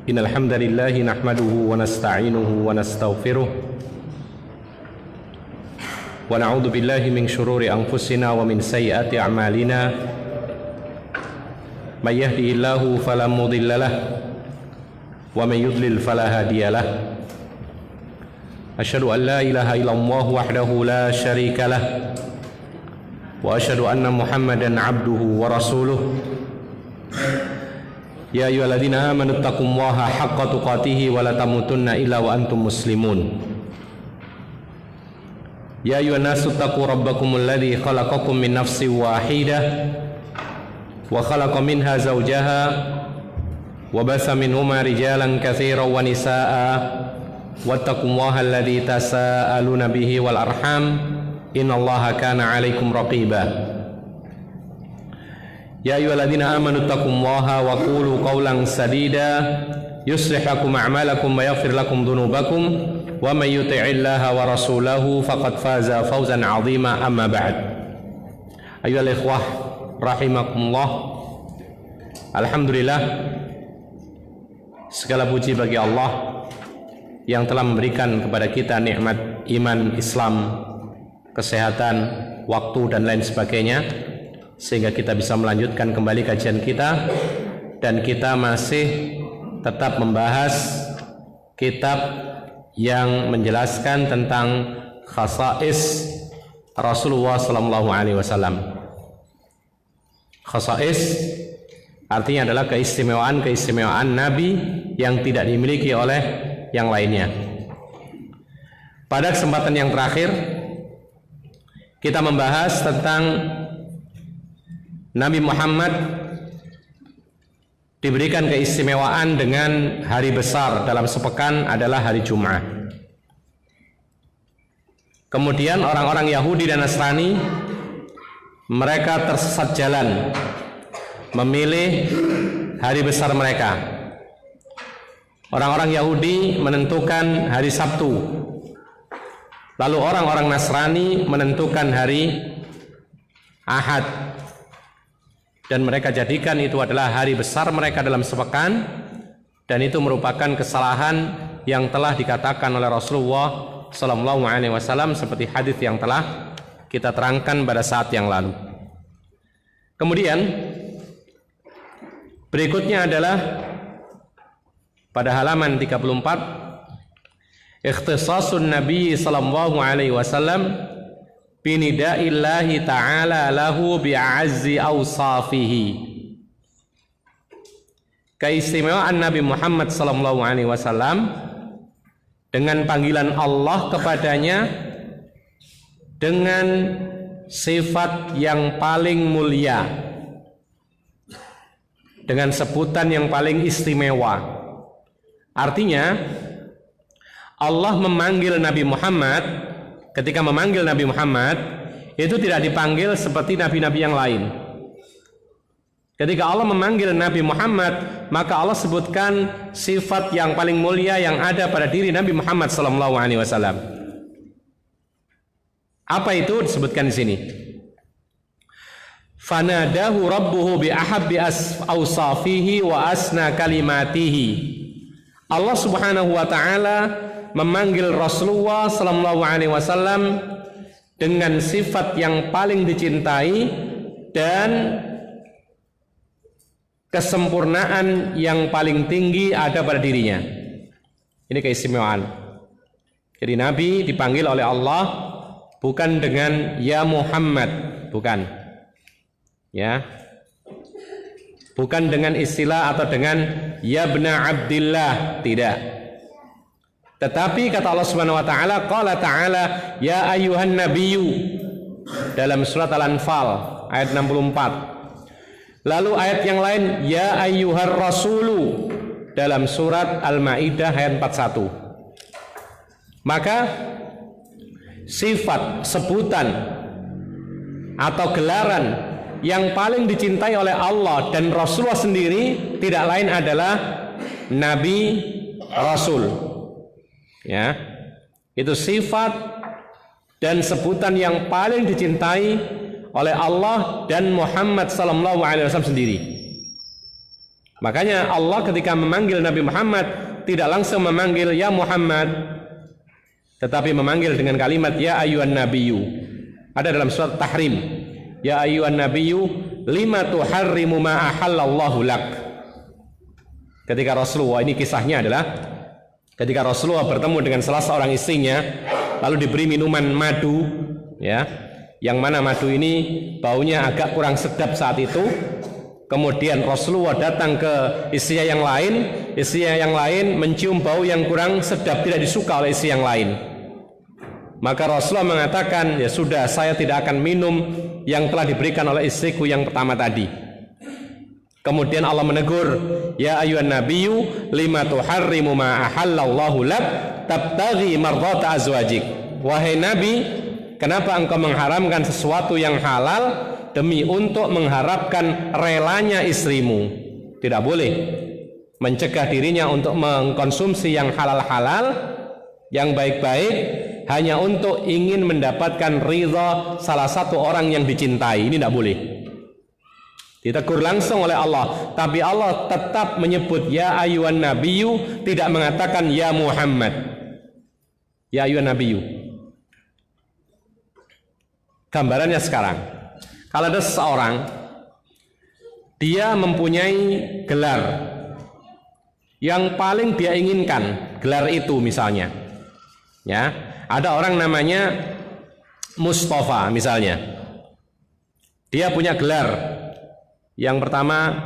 Innal hamdalillah nahmaduhu wa nasta'inuhu wa nastaghfiruh wa na'udzu billahi min shururi anfusina wa min sayyiati a'malina may yahdihillahu fala mudilla lahu wa may yudlil fala hadiya lahu asyhadu an la ilaha illallah wahdahu la syarika lahu wa asyhadu anna Muhammadan abduhu wa rasuluh. Ya ayyuhalladzina amanu taqullaha haqqa tuqatih wa la tamutunna illa wa antum muslimun. Ya ayyuhan nasu taqu rabbakumul ladzi khalaqakum min nafsin wahidah wa khalaqa minha zawjaha wa basa minhuma rijalan katsiran wa nisaa'a wattaqullaha alladzi tasaaluna bihi wal arham innallaha kana 'alaikum raqiba. Ya ayyuhalladzina amanu taqullaha wa qulu qawlan sadida yuslih lakum a'malakum wa yaghfir lakum dhunubakum wa may yuti'illaha wa rasulahu faqad faza fawzan 'azima. Amma ba'd. Ayyuhal ikhwah rahimakumullah. Alhamdulillah, segala puji bagi Allah yang telah memberikan kepada kita nikmat iman, Islam, kesehatan, waktu dan lain sebagainya, sehingga kita bisa melanjutkan kembali kajian kita, dan kita masih tetap membahas kitab yang menjelaskan tentang khasais Rasulullah sallallahu alaihi wasallam. Khasais artinya adalah keistimewaan Nabi yang tidak dimiliki oleh yang lainnya. Pada kesempatan yang terakhir kita membahas tentang Nabi Muhammad diberikan keistimewaan dengan hari besar dalam sepekan adalah hari Jumat. Kemudian orang-orang Yahudi dan Nasrani mereka tersesat jalan, memilih hari besar mereka. Orang-orang Yahudi menentukan hari Sabtu, lalu orang-orang Nasrani menentukan hari Ahad, dan mereka jadikan itu adalah hari besar mereka dalam sepekan, dan itu merupakan kesalahan yang telah dikatakan oleh Rasulullah sallallahu alaihi wasallam seperti hadis yang telah kita terangkan pada saat yang lalu. Kemudian berikutnya adalah pada halaman 34, ikhtisasun Nabi sallallahu alaihi wasallam binida'illahi ta'ala lahu bi'azzi awsafihi. Keistimewaan Nabi Muhammad sallallahu alaihi wasallam dengan panggilan Allah kepadanya dengan sifat yang paling mulia, dengan sebutan yang paling istimewa. Artinya Allah memanggil Nabi Muhammad. Ketika memanggil Nabi Muhammad, itu tidak dipanggil seperti nabi-nabi yang lain. Ketika Allah memanggil Nabi Muhammad, maka Allah sebutkan sifat yang paling mulia yang ada pada diri Nabi Muhammad SAW. Apa itu disebutkan di sini? Fanadahu rabbuhu bi ahabbi awsafihi wa asna kalimatihi. Allah Subhanahu wa taala memanggil Rasulullah sallallahu alaihi wasallam dengan sifat yang paling dicintai dan kesempurnaan yang paling tinggi ada pada dirinya. Ini keistimewaan. Jadi Nabi dipanggil oleh Allah bukan dengan ya Muhammad, bukan. Ya. Bukan dengan istilah atau dengan ya bna Abdillah, tidak. Tetapi kata Allah Subhanahu wa taala, qala ta'ala ya ayyuhan nabiyyu dalam surat Al-Anfal ayat 64. Lalu ayat yang lain ya ayyuhar rasulu dalam surat Al-Maidah ayat 41. Maka sifat, sebutan atau gelaran yang paling dicintai oleh Allah dan Rasulullah sendiri tidak lain adalah Nabi Rasul. Ya, itu sifat dan sebutan yang paling dicintai oleh Allah dan Muhammad sallallahu alaihi wasallam sendiri. Makanya Allah ketika memanggil Nabi Muhammad tidak langsung memanggil ya Muhammad, tetapi memanggil dengan kalimat ya ayyuhan nabiyyu. Ada dalam surat Tahrim, ya ayyuhan nabiyyu lima tuharrimu ma ahallallahu lak. Ketika Rasulullah, ini kisahnya adalah ketika Rasulullah bertemu dengan salah seorang istrinya, lalu diberi minuman madu, ya, yang mana madu ini baunya agak kurang sedap saat itu. Kemudian Rasulullah datang ke istrinya yang lain mencium bau yang kurang sedap, tidak disuka oleh istri yang lain. Maka Rasulullah mengatakan, ya sudah, saya tidak akan minum yang telah diberikan oleh istriku yang pertama tadi. Kemudian Allah menegur, ya ayyuhan nabiyyu lima tuharrimu ma ahallallahu lak tabtaghi mardhata azwajik. Wahai Nabi, kenapa engkau mengharamkan sesuatu yang halal demi untuk mengharapkan relanya istrimu? Tidak boleh mencegah dirinya untuk mengkonsumsi yang halal-halal, yang baik-baik, hanya untuk ingin mendapatkan ridha salah satu orang yang dicintai. Ini tidak boleh. Ditegur langsung oleh Allah, tapi Allah tetap menyebut ya ayyuhan nabiyyu, tidak mengatakan ya Muhammad. Ya ayyuhan nabiyyu. Gambarannya sekarang, kalau ada seseorang dia mempunyai gelar yang paling dia inginkan, gelar itu misalnya, ya, ada orang namanya Mustafa misalnya, dia punya gelar yang pertama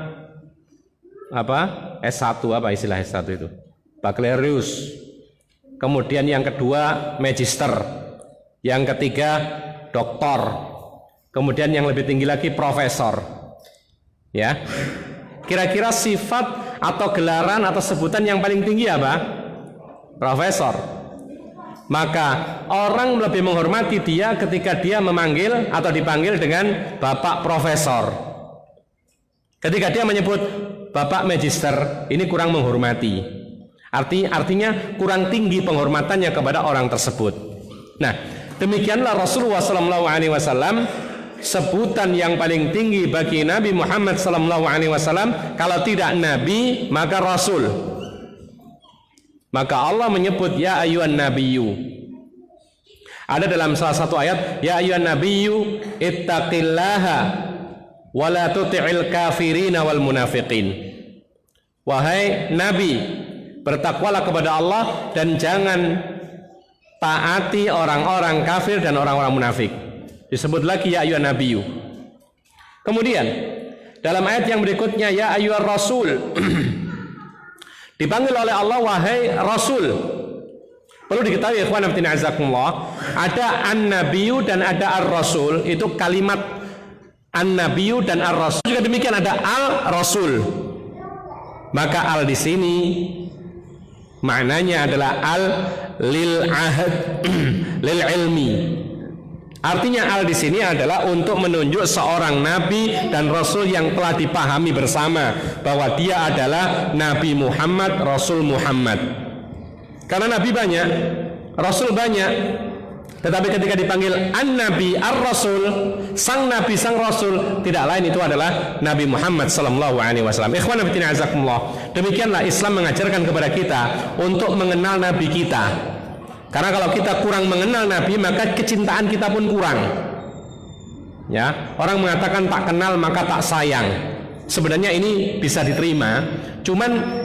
apa? S1, apa istilah S1 itu? Baccalaureus. Kemudian yang kedua magister. Yang ketiga doktor. Kemudian yang lebih tinggi lagi profesor. Ya. Kira-kira sifat atau gelaran atau sebutan yang paling tinggi apa? Profesor. Maka orang lebih menghormati dia ketika dia memanggil atau dipanggil dengan Bapak Profesor. Ketika dia menyebut Bapak Magister, ini kurang menghormati. Artinya kurang tinggi penghormatannya kepada orang tersebut. Nah, demikianlah Rasulullah SAW, sebutan yang paling tinggi bagi Nabi Muhammad SAW, kalau tidak Nabi maka Rasul. Maka Allah menyebut ya ayyuhan nabiyyu. Ada dalam salah satu ayat, ya ayyuhan nabiyyu ittaqillaha wala tuti'il kafirina wal munafiqin. Wahai Nabi, bertakwalah kepada Allah dan jangan taati orang-orang kafir dan orang-orang munafik. Disebut lagi ya ayyuhan nabiyyu. Kemudian dalam ayat yang berikutnya ya ayyuhar rasul, dipanggil oleh Allah wahai Rasul. Perlu diketahui ikhwan fillah azakumullah, ada an-nabiyyu dan ada ar-rasul, itu kalimat an-nabiyyu dan ar-rasul. Juga demikian ada al-rasul. Maka al di sini maknanya adalah al lil ahad lil ilmi. Artinya al di sini adalah untuk menunjuk seorang nabi dan rasul yang telah dipahami bersama bahwa dia adalah Nabi Muhammad, Rasul Muhammad. Karena nabi banyak, rasul banyak. Tetapi ketika dipanggil an-nabi ar-rasul, sang nabi, sang rasul, tidak lain itu adalah Nabi Muhammad SAW. Ikhwan fillah azakumullah. Demikianlah Islam mengajarkan kepada kita untuk mengenal nabi kita. Karena kalau kita kurang mengenal nabi, maka kecintaan kita pun kurang. Ya, orang mengatakan tak kenal maka tak sayang. Sebenarnya ini bisa diterima, cuman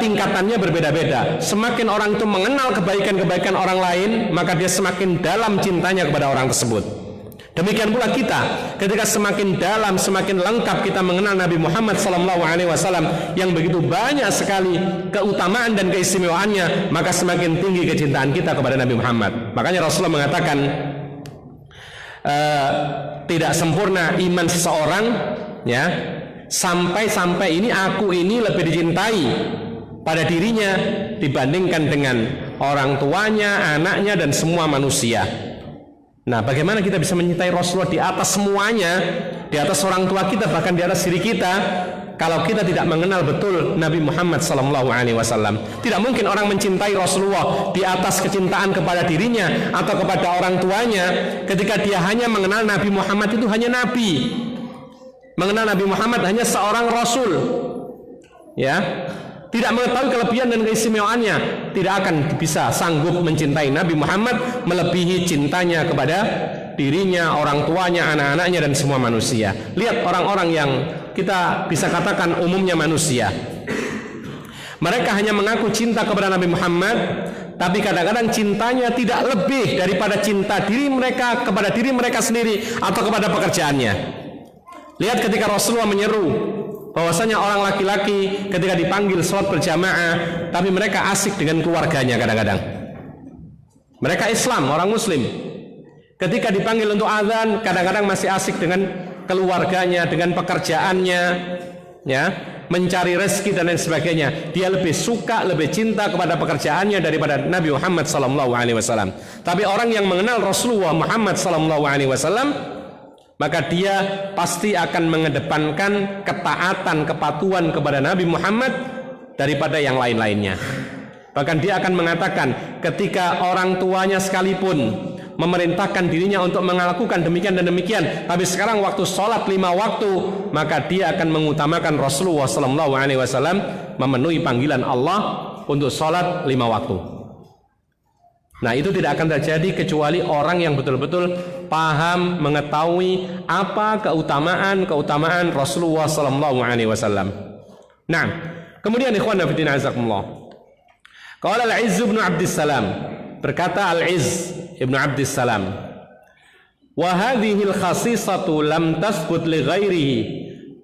tingkatannya berbeda-beda. Semakin orang itu mengenal kebaikan-kebaikan orang lain, maka dia semakin dalam cintanya kepada orang tersebut. Demikian pula kita, ketika semakin dalam, semakin lengkap kita mengenal Nabi Muhammad SAW yang begitu banyak sekali keutamaan dan keistimewaannya, maka semakin tinggi kecintaan kita kepada Nabi Muhammad. Makanya Rasulullah mengatakan tidak sempurna iman seseorang, ya, sampai ini aku ini lebih dicintai pada dirinya dibandingkan dengan orang tuanya, anaknya dan semua manusia. Nah, bagaimana kita bisa mencintai Rasulullah di atas semuanya, di atas orang tua kita, bahkan di atas diri kita, kalau kita tidak mengenal betul Nabi Muhammad SAW? Tidak mungkin orang mencintai Rasulullah di atas kecintaan kepada dirinya atau kepada orang tuanya ketika dia hanya mengenal Nabi Muhammad itu hanya Nabi. Mengenal Nabi Muhammad hanya seorang Rasul. ya, tidak mengetahui kelebihan dan keistimewaannya, tidak akan bisa sanggup mencintai Nabi Muhammad melebihi cintanya kepada dirinya, orang tuanya, anak-anaknya, dan semua manusia. Lihat orang-orang yang kita bisa katakan umumnya manusia, mereka hanya mengaku cinta kepada Nabi Muhammad, tapi kadang-kadang cintanya tidak lebih daripada cinta diri mereka kepada diri mereka sendiri atau kepada pekerjaannya. Lihat ketika Rasulullah menyeru bahwasanya orang laki-laki ketika dipanggil sholat berjamaah, tapi mereka asik dengan keluarganya. Kadang-kadang mereka Islam, orang Muslim, ketika dipanggil untuk azan, kadang-kadang masih asik dengan keluarganya, dengan pekerjaannya, ya, mencari rezeki dan lain sebagainya. Dia lebih suka, lebih cinta kepada pekerjaannya daripada Nabi Muhammad SAW. Tapi orang yang mengenal Rasulullah Muhammad SAW, maka dia pasti akan mengedepankan ketaatan, kepatuhan kepada Nabi Muhammad daripada yang lain-lainnya. Bahkan dia akan mengatakan, ketika orang tuanya sekalipun memerintahkan dirinya untuk melakukan demikian dan demikian, tapi sekarang waktu sholat 5 waktu, maka dia akan mengutamakan Rasulullah SAW memenuhi panggilan Allah untuk sholat 5 waktu. Nah, itu tidak akan terjadi kecuali orang yang betul-betul paham, mengetahui apa keutamaan Rasulullah SAW. Nah, kemudian ikhwan fillah azakumullah, qala Al-Izz bin Abdissalam, berkata Al-Izz Ibnu Abdissalam, wa hadhil khasisatu lam tasbut li ghairihi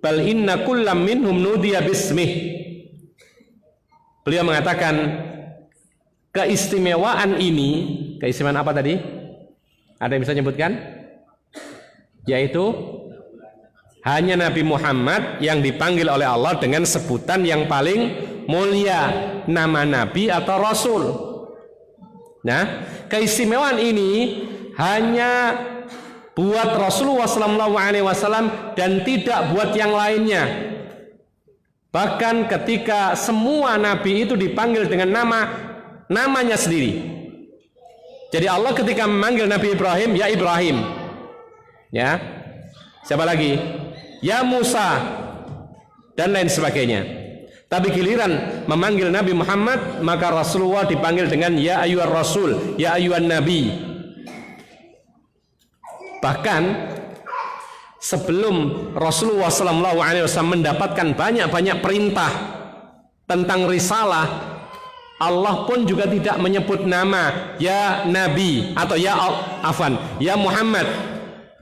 bal inna kullam minhum nudiya bismih. Beliau mengatakan, keistimewaan ini, keistimewaan apa tadi? Ada yang bisa menyebutkan? Yaitu hanya Nabi Muhammad yang dipanggil oleh Allah dengan sebutan yang paling mulia, nama Nabi atau Rasul. Nah, keistimewaan ini hanya buat Rasulullah SAW dan tidak buat yang lainnya. Bahkan ketika semua nabi itu dipanggil dengan namanya sendiri. Jadi Allah ketika memanggil Nabi Ibrahim, ya Ibrahim, ya, siapa lagi? Ya Musa, dan lain sebagainya. Tapi giliran memanggil Nabi Muhammad, maka Rasulullah dipanggil dengan ya ayyuhar rasul, ya ayyuhan nabi. Bahkan sebelum Rasulullah SAW mendapatkan banyak-banyak perintah tentang risalah, Allah pun juga tidak menyebut nama ya Nabi atau ya Muhammad,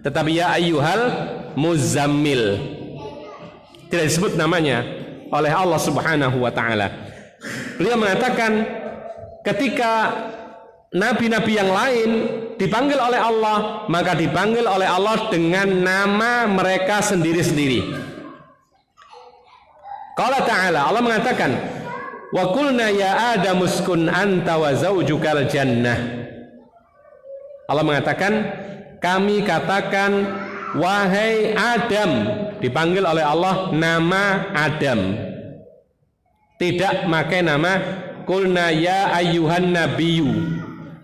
tetapi ya ayyuhal muzammil. Tidak disebut namanya oleh Allah Subhanahu wa taala. Beliau mengatakan, ketika nabi-nabi yang lain dipanggil oleh Allah, maka dipanggil oleh Allah dengan nama mereka sendiri-sendiri. Qala ta'ala, Allah mengatakan, wa qulna ya Adam uskun anta wa zaujukal jannah. Allah mengatakan, kami katakan wahai Adam, dipanggil oleh Allah nama Adam, tidak pakai nama qulna ya ayyuhan nabiyyu,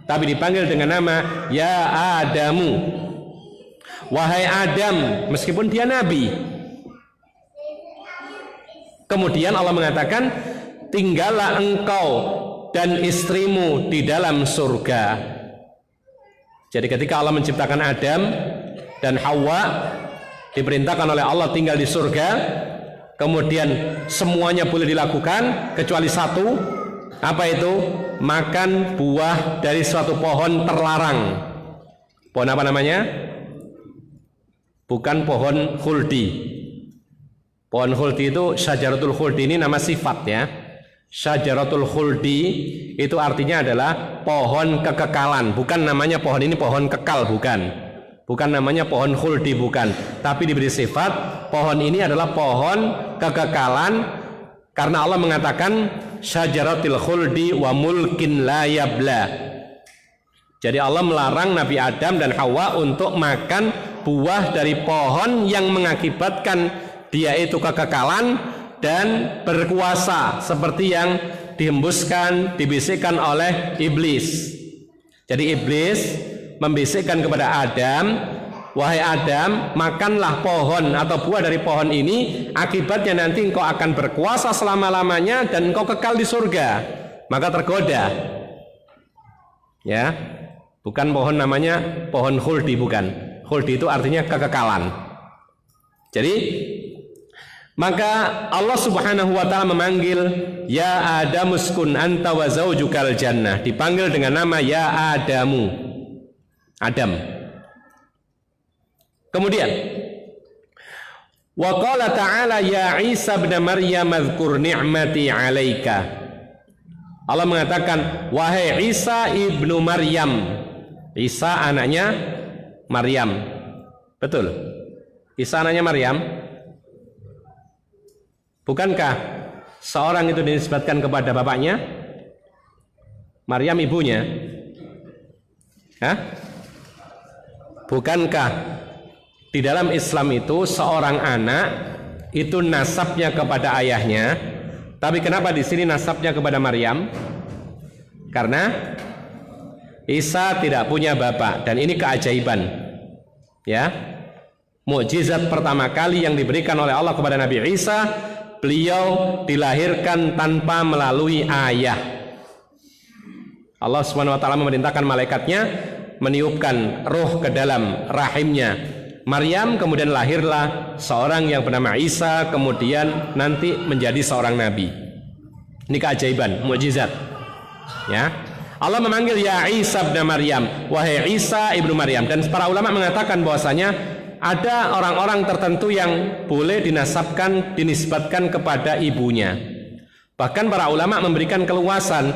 tapi dipanggil dengan nama ya Adamu, wahai Adam, meskipun dia nabi. Kemudian Allah mengatakan, tinggallah engkau dan istrimu di dalam surga. Jadi ketika Allah menciptakan Adam dan Hawa, diperintahkan oleh Allah tinggal di surga. Kemudian semuanya boleh dilakukan kecuali satu. Apa itu? Makan buah dari suatu pohon terlarang. Pohon apa namanya? Bukan pohon khuldi. Pohon khuldi itu syajaratul khuldi, ini nama sifat ya. Syajaratul khuldi itu artinya adalah pohon kekekalan. Bukan namanya pohon ini pohon kekal, bukan. Bukan namanya pohon khuldi, bukan. Tapi diberi sifat, pohon ini adalah pohon kekekalan, karena Allah mengatakan syajaratil khuldi wa mulkin la yabla. Jadi Allah melarang Nabi Adam dan Hawa untuk makan buah dari pohon yang mengakibatkan dia itu kekekalan dan berkuasa, seperti yang dihembuskan, dibisikkan oleh iblis. Jadi iblis membisikkan kepada Adam wahai Adam, makanlah pohon atau buah dari pohon ini, akibatnya nanti engkau akan berkuasa selama-lamanya dan engkau kekal di surga. Maka tergoda. Ya, bukan pohon namanya pohon khuldi, bukan. Khuldi itu artinya kekekalan. Jadi maka Allah Subhanahu wa taala memanggil ya Adam uskun anta wa zaujukal jannah, dipanggil dengan nama ya Adamu, Adam. Kemudian wa qala ta'ala ya Isa ibn Maryam adzkur ni'mati 'alaika. Allah mengatakan wahai Isa ibnu Maryam. Isa anaknya Maryam. Betul? Isa anaknya Maryam. Bukankah seorang itu dinisbatkan kepada bapaknya? Maryam ibunya? Hah? Bukankah di dalam Islam itu seorang anak itu nasabnya kepada ayahnya, tapi kenapa di sini nasabnya kepada Maryam? Karena Isa tidak punya bapak, dan ini keajaiban. Ya, mukjizat pertama kali yang diberikan oleh Allah kepada Nabi Isa, beliau dilahirkan tanpa melalui ayah. Allah Subhanahu wa taala memerintahkan malaikatnya meniupkan roh ke dalam rahimnya Maryam, kemudian lahirlah seorang yang bernama Isa, kemudian nanti menjadi seorang nabi. Ini keajaiban, mukjizat. Ya. Allah memanggil ya Isa ibn Maryam, wahai Isa ibnu Maryam, dan para ulama mengatakan bahwasanya ada orang-orang tertentu yang boleh dinisbatkan kepada ibunya. Bahkan para ulama memberikan keluasan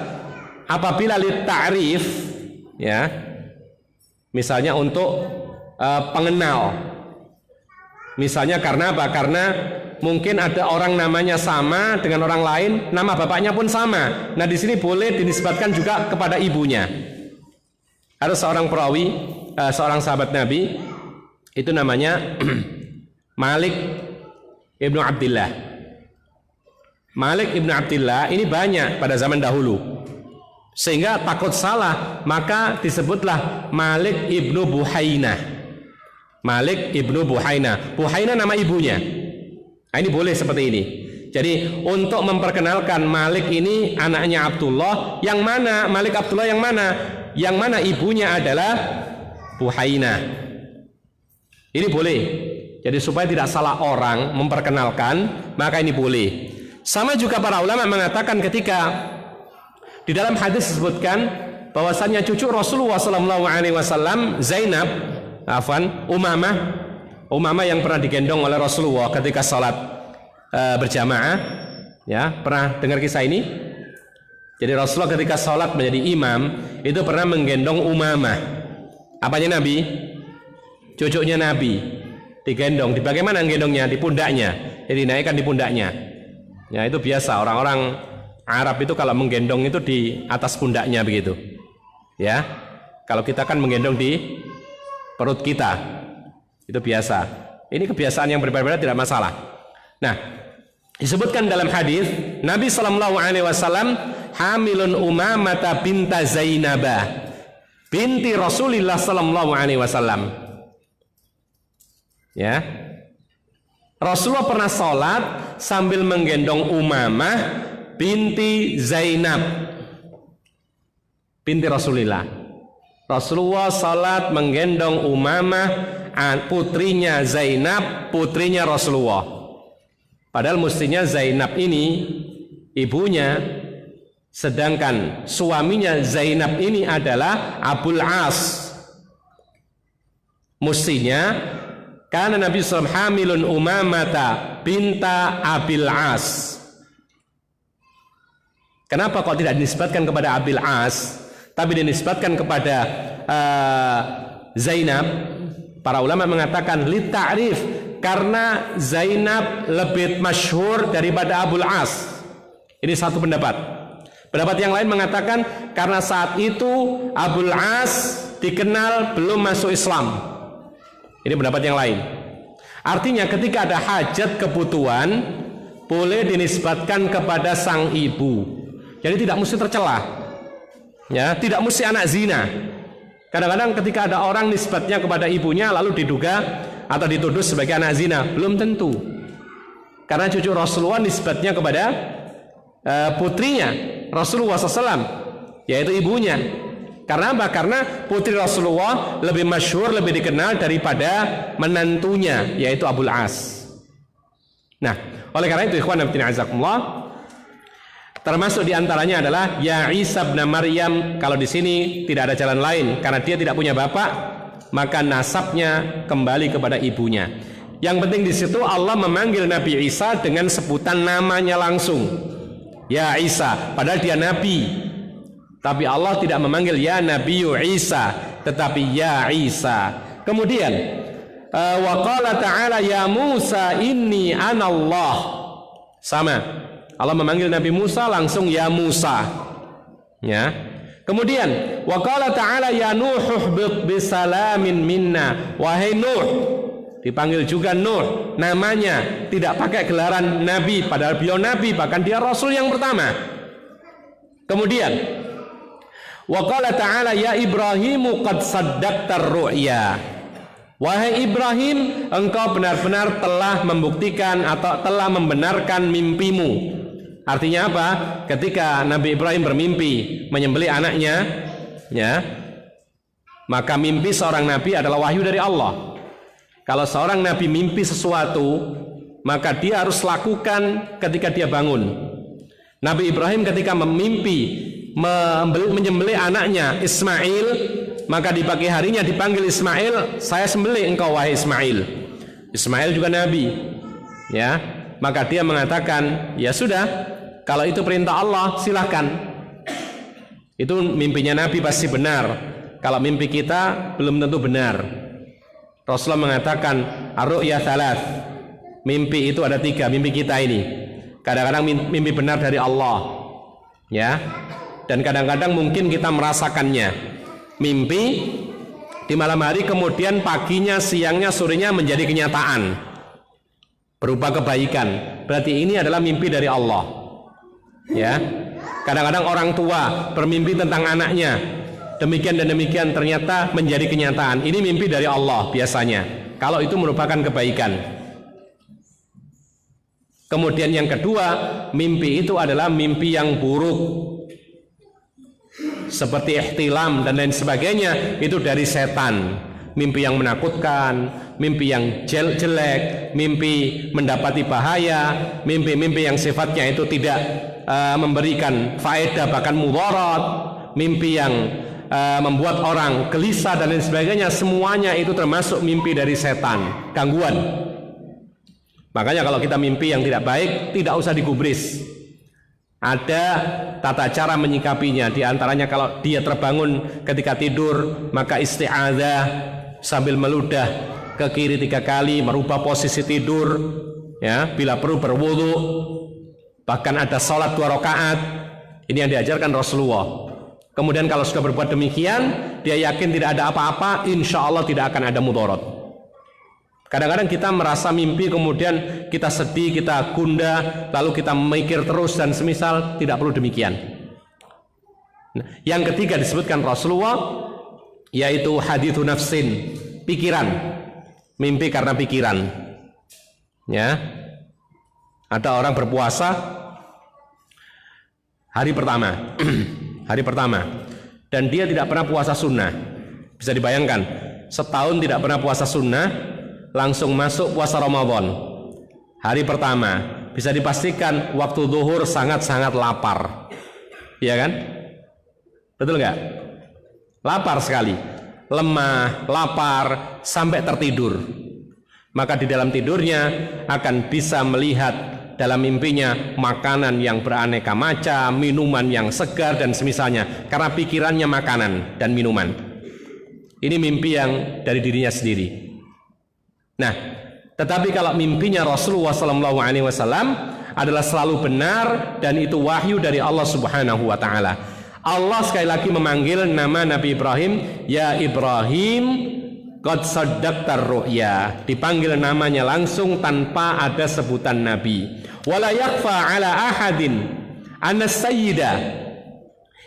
apabila ta'rif, ya, misalnya untuk pengenal. Misalnya karena apa? Karena mungkin ada orang namanya sama dengan orang lain, nama bapaknya pun sama. Nah, di sini boleh dinisbatkan juga kepada ibunya. Ada seorang perawi, seorang sahabat Nabi, itu namanya Malik ibnu Abdillah. Malik ibnu Abdillah ini banyak pada zaman dahulu, sehingga takut salah maka disebutlah Malik ibnu Buhainah. Malik ibnu Buhainah. Buhainah nama ibunya. Nah, ini boleh seperti ini. Jadi untuk memperkenalkan Malik ini anaknya Abdullah, yang mana Malik Abdullah yang mana? Yang mana ibunya adalah Buhainah. Ini boleh. Jadi supaya tidak salah orang memperkenalkan, maka ini boleh. Sama juga para ulama mengatakan ketika di dalam hadis disebutkan bahwasannya cucu Rasulullah SAW Zainab, Umamah yang pernah digendong oleh Rasulullah ketika salat berjamaah, ya, pernah dengar kisah ini? Jadi Rasulullah ketika salat menjadi imam itu pernah menggendong Umamah. Apanya Nabi? Cucunya Nabi digendong. Di bagaimana gendongnya? Di pundaknya. Jadi dinaikkan di pundaknya. Ya, itu biasa orang-orang Arab itu kalau menggendong itu di atas pundaknya begitu. Ya. Kalau kita kan menggendong di perut kita. Itu biasa. Ini kebiasaan yang berbeda-beda, tidak masalah. Nah, disebutkan dalam hadis Nabi SAW hamilun Umamata binta Zainabah binti Rasulillah SAW. Ya, Rasulullah pernah sholat sambil menggendong Umamah binti Zainab binti Rasulillah. Rasulullah sholat menggendong Umamah putrinya Zainab, putrinya Rasulullah. Padahal mestinya Zainab ini ibunya, sedangkan suaminya Zainab ini adalah Abul As. Mestinya karena Nabi SAW hamilun Umamata binta Abil As. Kenapa kok tidak dinisbatkan kepada Abil As, tapi dinisbatkan kepada Zainab? Para ulama mengatakan li ta'rif, karena Zainab lebih masyhur daripada Abul As. Ini satu pendapat. Pendapat yang lain mengatakan karena saat itu Abul As dikenal belum masuk Islam. Ini pendapat yang lain. Artinya ketika ada hajat kebutuhan boleh dinisbatkan kepada sang ibu. Jadi tidak mesti tercela. Ya, tidak mesti anak zina. Kadang-kadang ketika ada orang nisbatnya kepada ibunya lalu diduga atau dituduh sebagai anak zina, belum tentu. Karena cucu Rasulullah nisbatnya kepada putrinya Rasulullah SAW, yaitu ibunya. Karena apa? Karena putri Rasulullah lebih masyhur, lebih dikenal daripada menantunya, yaitu Abul As. Nah, oleh karena itu ikhwan fillah azakumullah, termasuk diantaranya adalah ya Isa bin Maryam. Kalau di sini tidak ada jalan lain, karena dia tidak punya bapak, maka nasabnya kembali kepada ibunya. Yang penting di situ Allah memanggil Nabi Isa dengan sebutan namanya langsung, ya Isa, padahal dia nabi. Tapi Allah tidak memanggil ya Nabiyu Isa, tetapi ya Isa. Kemudian wa qala ta'ala ya Musa inni anallah. Sama, Allah memanggil Nabi Musa langsung ya Musa. Ya. Kemudian wa qala ta'ala ya Nuh bisalamin minna. Wahai Nuh, dipanggil juga Nuh, namanya tidak pakai gelaran nabi, padahal beliau nabi, bahkan dia rasul yang pertama. Kemudian wa qala ta'ala ya Ibrahimu qad saddaqtar ru'ya. Wahai Ibrahim, engkau benar-benar telah membuktikan atau telah membenarkan mimpimu. Artinya apa? Ketika Nabi Ibrahim bermimpi menyembelih anaknya, ya, maka mimpi seorang nabi adalah wahyu dari Allah. Kalau seorang nabi mimpi sesuatu, maka dia harus lakukan ketika dia bangun. Nabi Ibrahim ketika memimpi menyembelih anaknya Ismail, maka di pagi harinya dipanggil Ismail, saya sembelih engkau wahai Ismail. Ismail juga nabi, ya. Maka dia mengatakan, ya sudah, kalau itu perintah Allah silahkan. Itu mimpinya nabi pasti benar. Kalau mimpi kita belum tentu benar. Rasulullah mengatakan ar-ru'ya thalath, mimpi itu ada 3. Mimpi kita ini kadang-kadang mimpi benar dari Allah, ya, dan kadang-kadang mungkin kita merasakannya, mimpi di malam hari, kemudian paginya, siangnya, sorenya menjadi kenyataan berupa kebaikan. Berarti ini adalah mimpi dari Allah, ya. Kadang-kadang orang tua bermimpi tentang anaknya, demikian dan demikian, ternyata menjadi kenyataan. Ini mimpi dari Allah biasanya, kalau itu merupakan kebaikan. Kemudian yang kedua, mimpi itu adalah mimpi yang buruk, seperti ihtilam dan lain sebagainya, itu dari setan. Mimpi yang menakutkan, mimpi yang jelek, mimpi mendapati bahaya, mimpi-mimpi yang sifatnya itu tidak memberikan faedah, bahkan mudarat, mimpi yang membuat orang gelisah dan lain sebagainya, semuanya itu termasuk mimpi dari setan, gangguan. Makanya kalau kita mimpi yang tidak baik, tidak usah digubris. Ada tata cara menyikapinya. Di antaranya kalau dia terbangun ketika tidur, maka isti'adzah sambil meludah ke kiri 3 kali, merubah posisi tidur, ya, bila perlu berwudu. Bahkan ada salat 2 rakaat. Ini yang diajarkan Rasulullah. Kemudian kalau sudah berbuat demikian, dia yakin tidak ada apa-apa, insya Allah tidak akan ada mudarat. Kadang-kadang kita merasa mimpi, kemudian kita sedih, kita gundah, lalu kita mikir terus dan semisal, tidak perlu demikian. Nah, yang ketiga disebutkan Rasulullah, yaitu hadithu nafsin, pikiran, mimpi karena pikiran. Ya, ada orang berpuasa hari pertama, hari pertama, dan dia tidak pernah puasa sunnah. Bisa dibayangkan, setahun tidak pernah puasa sunnah, langsung masuk puasa Ramadan hari pertama, bisa dipastikan waktu zuhur sangat-sangat lapar, ya kan? Betul nggak? Lapar sekali, lemah, lapar sampai tertidur. Maka di dalam tidurnya akan bisa melihat dalam mimpinya makanan yang beraneka macam, minuman yang segar dan semisalnya, karena pikirannya makanan dan minuman. Ini mimpi yang dari dirinya sendiri. Nah, tetapi kalau mimpinya Rasulullah SAW adalah selalu benar dan itu wahyu dari Allah Subhanahu wa Ta'ala. Allah sekali lagi memanggil nama Nabi Ibrahim, ya Ibrahim qad saddaqtar ru'ya, dipanggil namanya langsung tanpa ada sebutan Nabi. Wala yakfa ala ahadin anna sayyida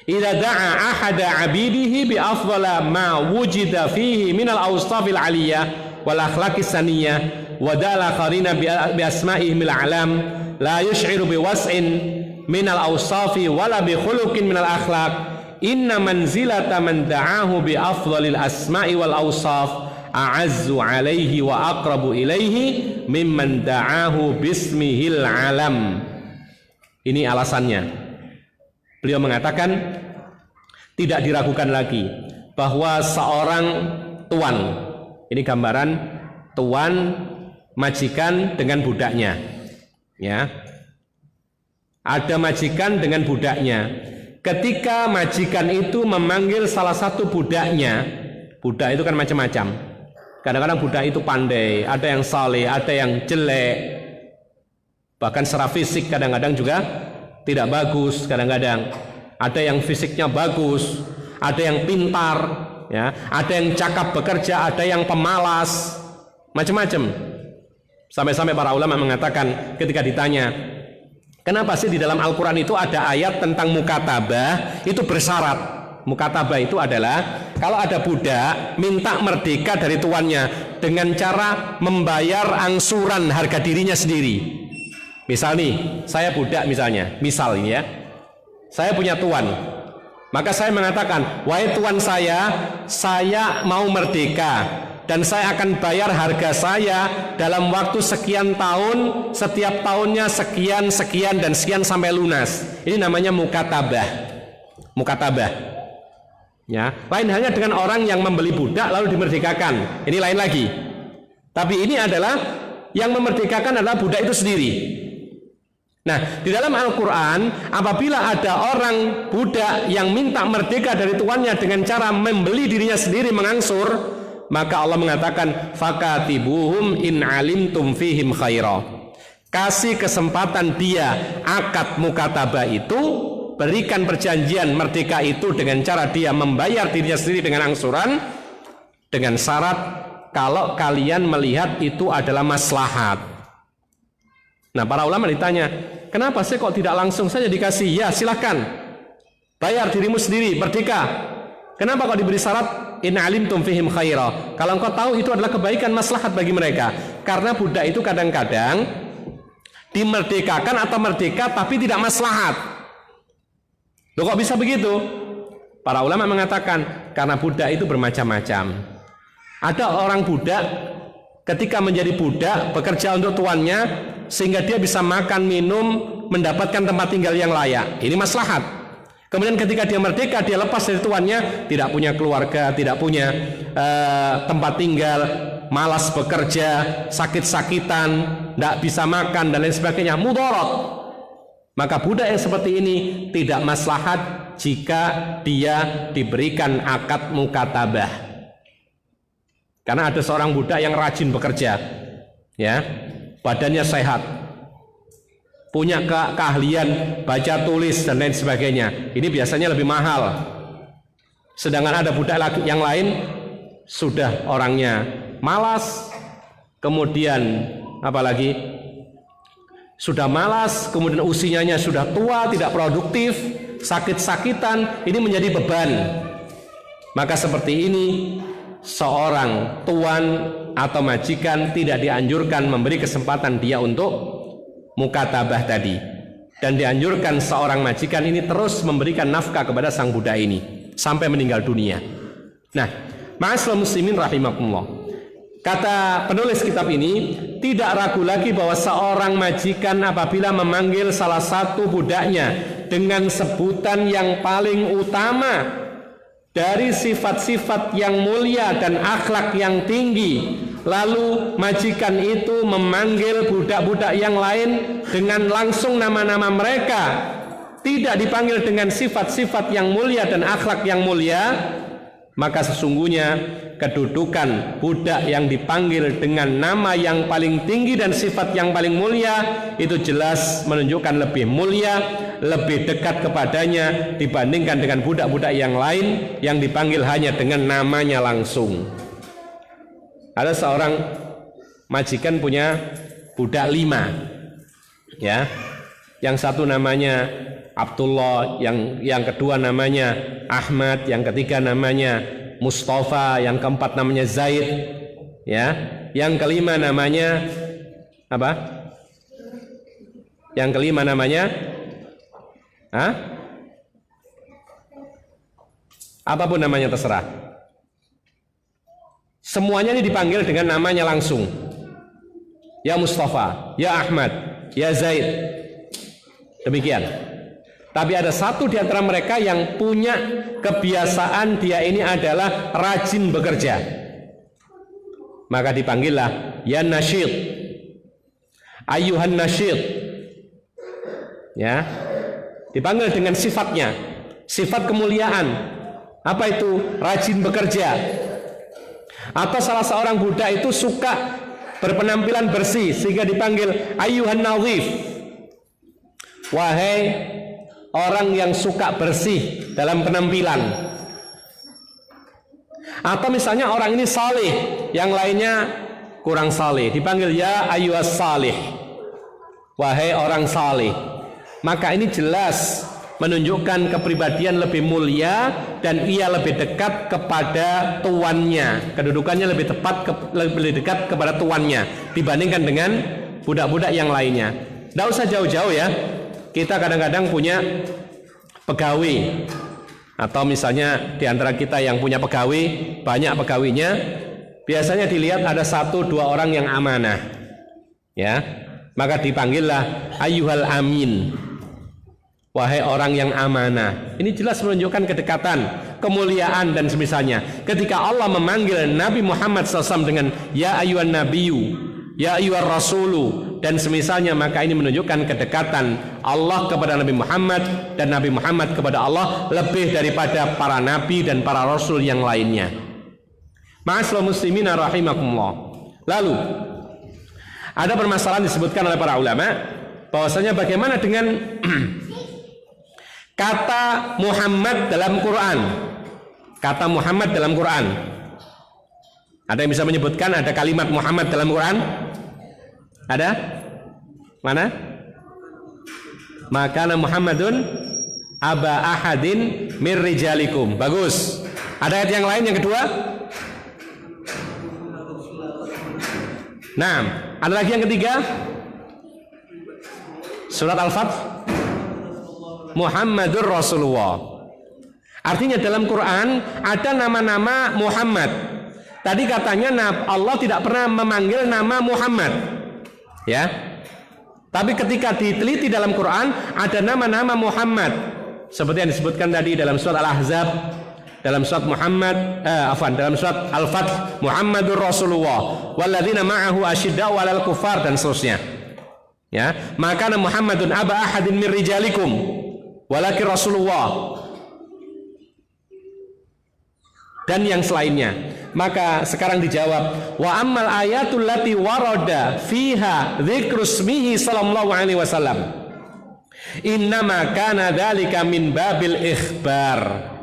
idza da'a ahada 'abidihi bi afdhala ma wujida fihi min al-awsafil 'aliyah wal akhlaqis saniyah wa dala qarina bi asma'ihil a'lam la yush'iru bi was'in min al-awsafi wala bi khuluqin min al-akhlaq inna manzilata man da'ahu bi afdhalil asma'i wal awsaf a'azzu 'alaihi wa aqrabu ilaihi mimman da'ahu bismihil 'alam. Ini alasannya. Beliau mengatakan tidak diragukan lagi bahwa seorang tuan, ini gambaran tuan majikan dengan budaknya, ya. Ada majikan dengan budaknya. Ketika majikan itu memanggil salah satu budaknya, budak itu kan macam-macam. Kadang-kadang budak itu pandai, ada yang saleh, ada yang jelek, bahkan secara fisik kadang-kadang juga tidak bagus, kadang-kadang ada yang fisiknya bagus, ada yang pintar, ya, ada yang cakap bekerja, ada yang pemalas, macam-macam. Sampai-sampai para ulama mengatakan ketika ditanya, kenapa sih di dalam Al-Quran itu ada ayat tentang mukatabah itu bersyarat? Mukatabah itu adalah kalau ada budak minta merdeka dari tuannya dengan cara membayar angsuran harga dirinya sendiri. Misal nih, saya budak misalnya, misal ini ya, saya punya tuan, maka saya mengatakan, wahai tuan saya mau merdeka dan saya akan bayar harga saya dalam waktu sekian tahun, setiap tahunnya sekian, sekian dan sekian sampai lunas. Ini namanya mukatabah. Mukatabah. Ya, lain halnya dengan orang yang membeli budak lalu dimerdekakan. Ini lain lagi. Tapi ini adalah yang memerdekakan adalah budak itu sendiri. Nah, di dalam Al-Quran, apabila ada orang budak yang minta merdeka dari tuannya dengan cara membeli dirinya sendiri mengangsur, maka Allah mengatakan, fakatibuhum in alimtum fihim khaira. Kasih kesempatan dia akad mukatabah itu, berikan perjanjian merdeka itu dengan cara dia membayar dirinya sendiri dengan angsuran, dengan syarat kalau kalian melihat itu adalah maslahat. Nah, para ulama ditanya, kenapa sih kok tidak langsung saja dikasih? Ya, silahkan bayar dirimu sendiri, merdeka. Kenapa kok diberi syarat in alimtum fihim khaira? Kalau engkau tahu itu adalah kebaikan, maslahat bagi mereka. Karena budak itu kadang-kadang dimerdekakan atau merdeka tapi tidak maslahat. Loh, kok bisa begitu? Para ulama mengatakan karena budak itu bermacam-macam. Ada orang budak ketika menjadi budak bekerja untuk tuannya sehingga dia bisa makan, minum, mendapatkan tempat tinggal yang layak. Ini maslahat. Kemudian ketika dia merdeka, dia lepas dari tuannya, tidak punya keluarga, tidak punya tempat tinggal, malas bekerja, sakit-sakitan, tidak bisa makan dan lain sebagainya, mudarat. Maka budak yang seperti ini tidak maslahat jika dia diberikan akad mukatabah. Karena ada seorang budak yang rajin bekerja, ya, badannya sehat, punya keahlian baca tulis dan lain sebagainya. Ini biasanya lebih mahal. Sedangkan ada budak lagi yang lain sudah orangnya malas, kemudian apalagi sudah malas, kemudian usianya sudah tua, tidak produktif, sakit-sakitan, ini menjadi beban. Maka seperti ini seorang tuan atau majikan tidak dianjurkan memberi kesempatan dia untuk mukatabah tadi, dan dianjurkan seorang majikan ini terus memberikan nafkah kepada sang budak ini sampai meninggal dunia. Nah, ma'asyiral muslimin rahimakumullah, kata penulis kitab ini, tidak ragu lagi bahwa seorang majikan apabila memanggil salah satu budaknya dengan sebutan yang paling utama dari sifat-sifat yang mulia dan akhlak yang tinggi, lalu majikan itu memanggil budak-budak yang lain dengan langsung nama-nama mereka, tidak dipanggil dengan sifat-sifat yang mulia dan akhlak yang mulia, maka sesungguhnya kedudukan budak yang dipanggil dengan nama yang paling tinggi dan sifat yang paling mulia itu jelas menunjukkan lebih mulia, lebih dekat kepadanya dibandingkan dengan budak-budak yang lain yang dipanggil hanya dengan namanya langsung. Ada seorang majikan punya budak 5, ya, yang satu namanya Abdullah, yang kedua namanya Ahmad, yang ketiga namanya Mustafa, yang keempat namanya Zaid, ya, yang kelima namanya apa? Yang kelima namanya apapun namanya terserah. Semuanya ini dipanggil dengan namanya langsung. Ya Mustafa, ya Ahmad, ya Zaid. Demikian. Tapi ada satu di antara mereka yang punya kebiasaan dia ini adalah rajin bekerja. Maka dipanggillah ya nasyid, ayyuhan nasyid. Ya, dipanggil dengan sifatnya, sifat kemuliaan. Apa itu? Rajin bekerja. Atau salah seorang budak itu suka berpenampilan bersih sehingga dipanggil ayyuhan nadhif. Wahai orang yang suka bersih dalam penampilan. Atau misalnya orang ini saleh, yang lainnya kurang saleh, dipanggil ya ayyuhas salih, wahai orang saleh. Maka ini jelas menunjukkan kepribadian lebih mulia dan ia lebih dekat kepada tuannya. Kedudukannya lebih lebih dekat kepada tuannya dibandingkan dengan budak-budak yang lainnya. Tidak usah jauh-jauh ya. Kita kadang-kadang punya pegawai, atau misalnya di antara kita yang punya pegawai, banyak pegawainya, biasanya dilihat ada 1-2 orang yang amanah, ya, maka dipanggillah ayyuhal amin, wahai orang yang amanah. Ini jelas menunjukkan kedekatan, kemuliaan dan semisalnya. Ketika Allah memanggil Nabi Muhammad SAW dengan ya ayyuhan nabiyyu, ya ayyuhar rasulu dan semisalnya, maka ini menunjukkan kedekatan Allah kepada Nabi Muhammad dan Nabi Muhammad kepada Allah lebih daripada para nabi dan para rasul yang lainnya. Ma'asyiral muslimin rahimakumullah. Lalu ada permasalahan disebutkan oleh para ulama bahwasanya bagaimana dengan kata Muhammad dalam Quran. Kata Muhammad dalam Quran. Ada yang bisa menyebutkan ada kalimat Muhammad dalam Quran? Ada? Mana? Makana Muhammadun aba ahadin mir rijalikum. Bagus. Ada ayat yang lain yang kedua? Nah, ada lagi yang ketiga? Surat Al-Fath. Muhammadur Rasulullah. Artinya dalam Quran ada nama-nama Muhammad. Tadi katanya Allah tidak pernah memanggil nama Muhammad. Ya, tapi ketika diteliti dalam Quran ada nama-nama Muhammad seperti yang disebutkan tadi dalam surat Al-Ahzab, dalam surat dalam surat Al-Fath, Muhammadur Rasulullah walladzina ma'ahu asyidda'u 'alal kufar dan seterusnya. Ya, maka Muhammadun aba ahadin mir rijalikum walakin Rasulullah dan yang selainnya. Maka sekarang dijawab, wa ammal ayatul lati warada fiha dzikrusmihi sallallahu alaihi wasallam innama kana dzalika min babil ikhbar.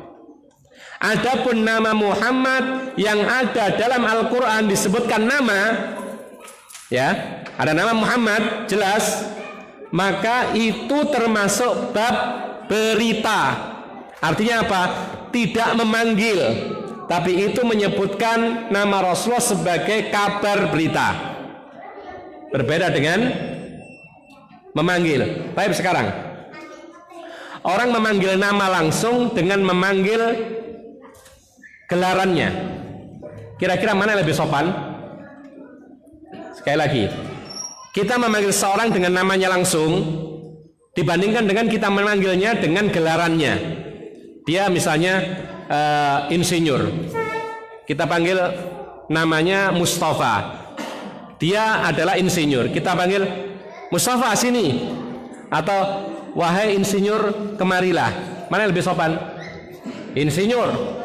Adapun nama Muhammad yang ada dalam Al-Qur'an disebutkan nama, ya, ada nama Muhammad jelas, maka itu termasuk bab berita. Artinya apa? Tidak memanggil, tapi itu menyebutkan nama Rasulullah sebagai kabar berita. Berbeda dengan memanggil. Baik, sekarang orang memanggil nama langsung dengan memanggil gelarannya. Kira-kira mana yang lebih sopan? Sekali lagi, kita memanggil seorang dengan namanya langsung dibandingkan dengan kita memanggilnya dengan gelarannya. Dia misalnya insinyur, kita panggil namanya Mustafa, dia adalah insinyur, kita panggil Mustafa sini, atau wahai insinyur kemarilah. Mana yang lebih sopan? Insinyur.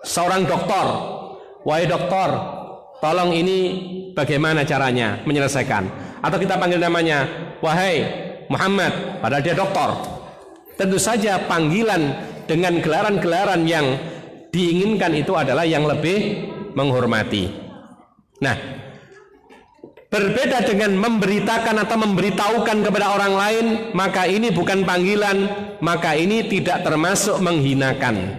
Seorang dokter, wahai dokter, tolong ini bagaimana caranya menyelesaikan. Atau kita panggil namanya wahai Muhammad, padahal dia dokter. Tentu saja panggilan dengan gelaran-gelaran yang diinginkan itu adalah yang lebih menghormati. Nah, berbeda dengan memberitakan atau memberitahukan kepada orang lain, maka ini bukan panggilan, maka ini tidak termasuk menghinakan.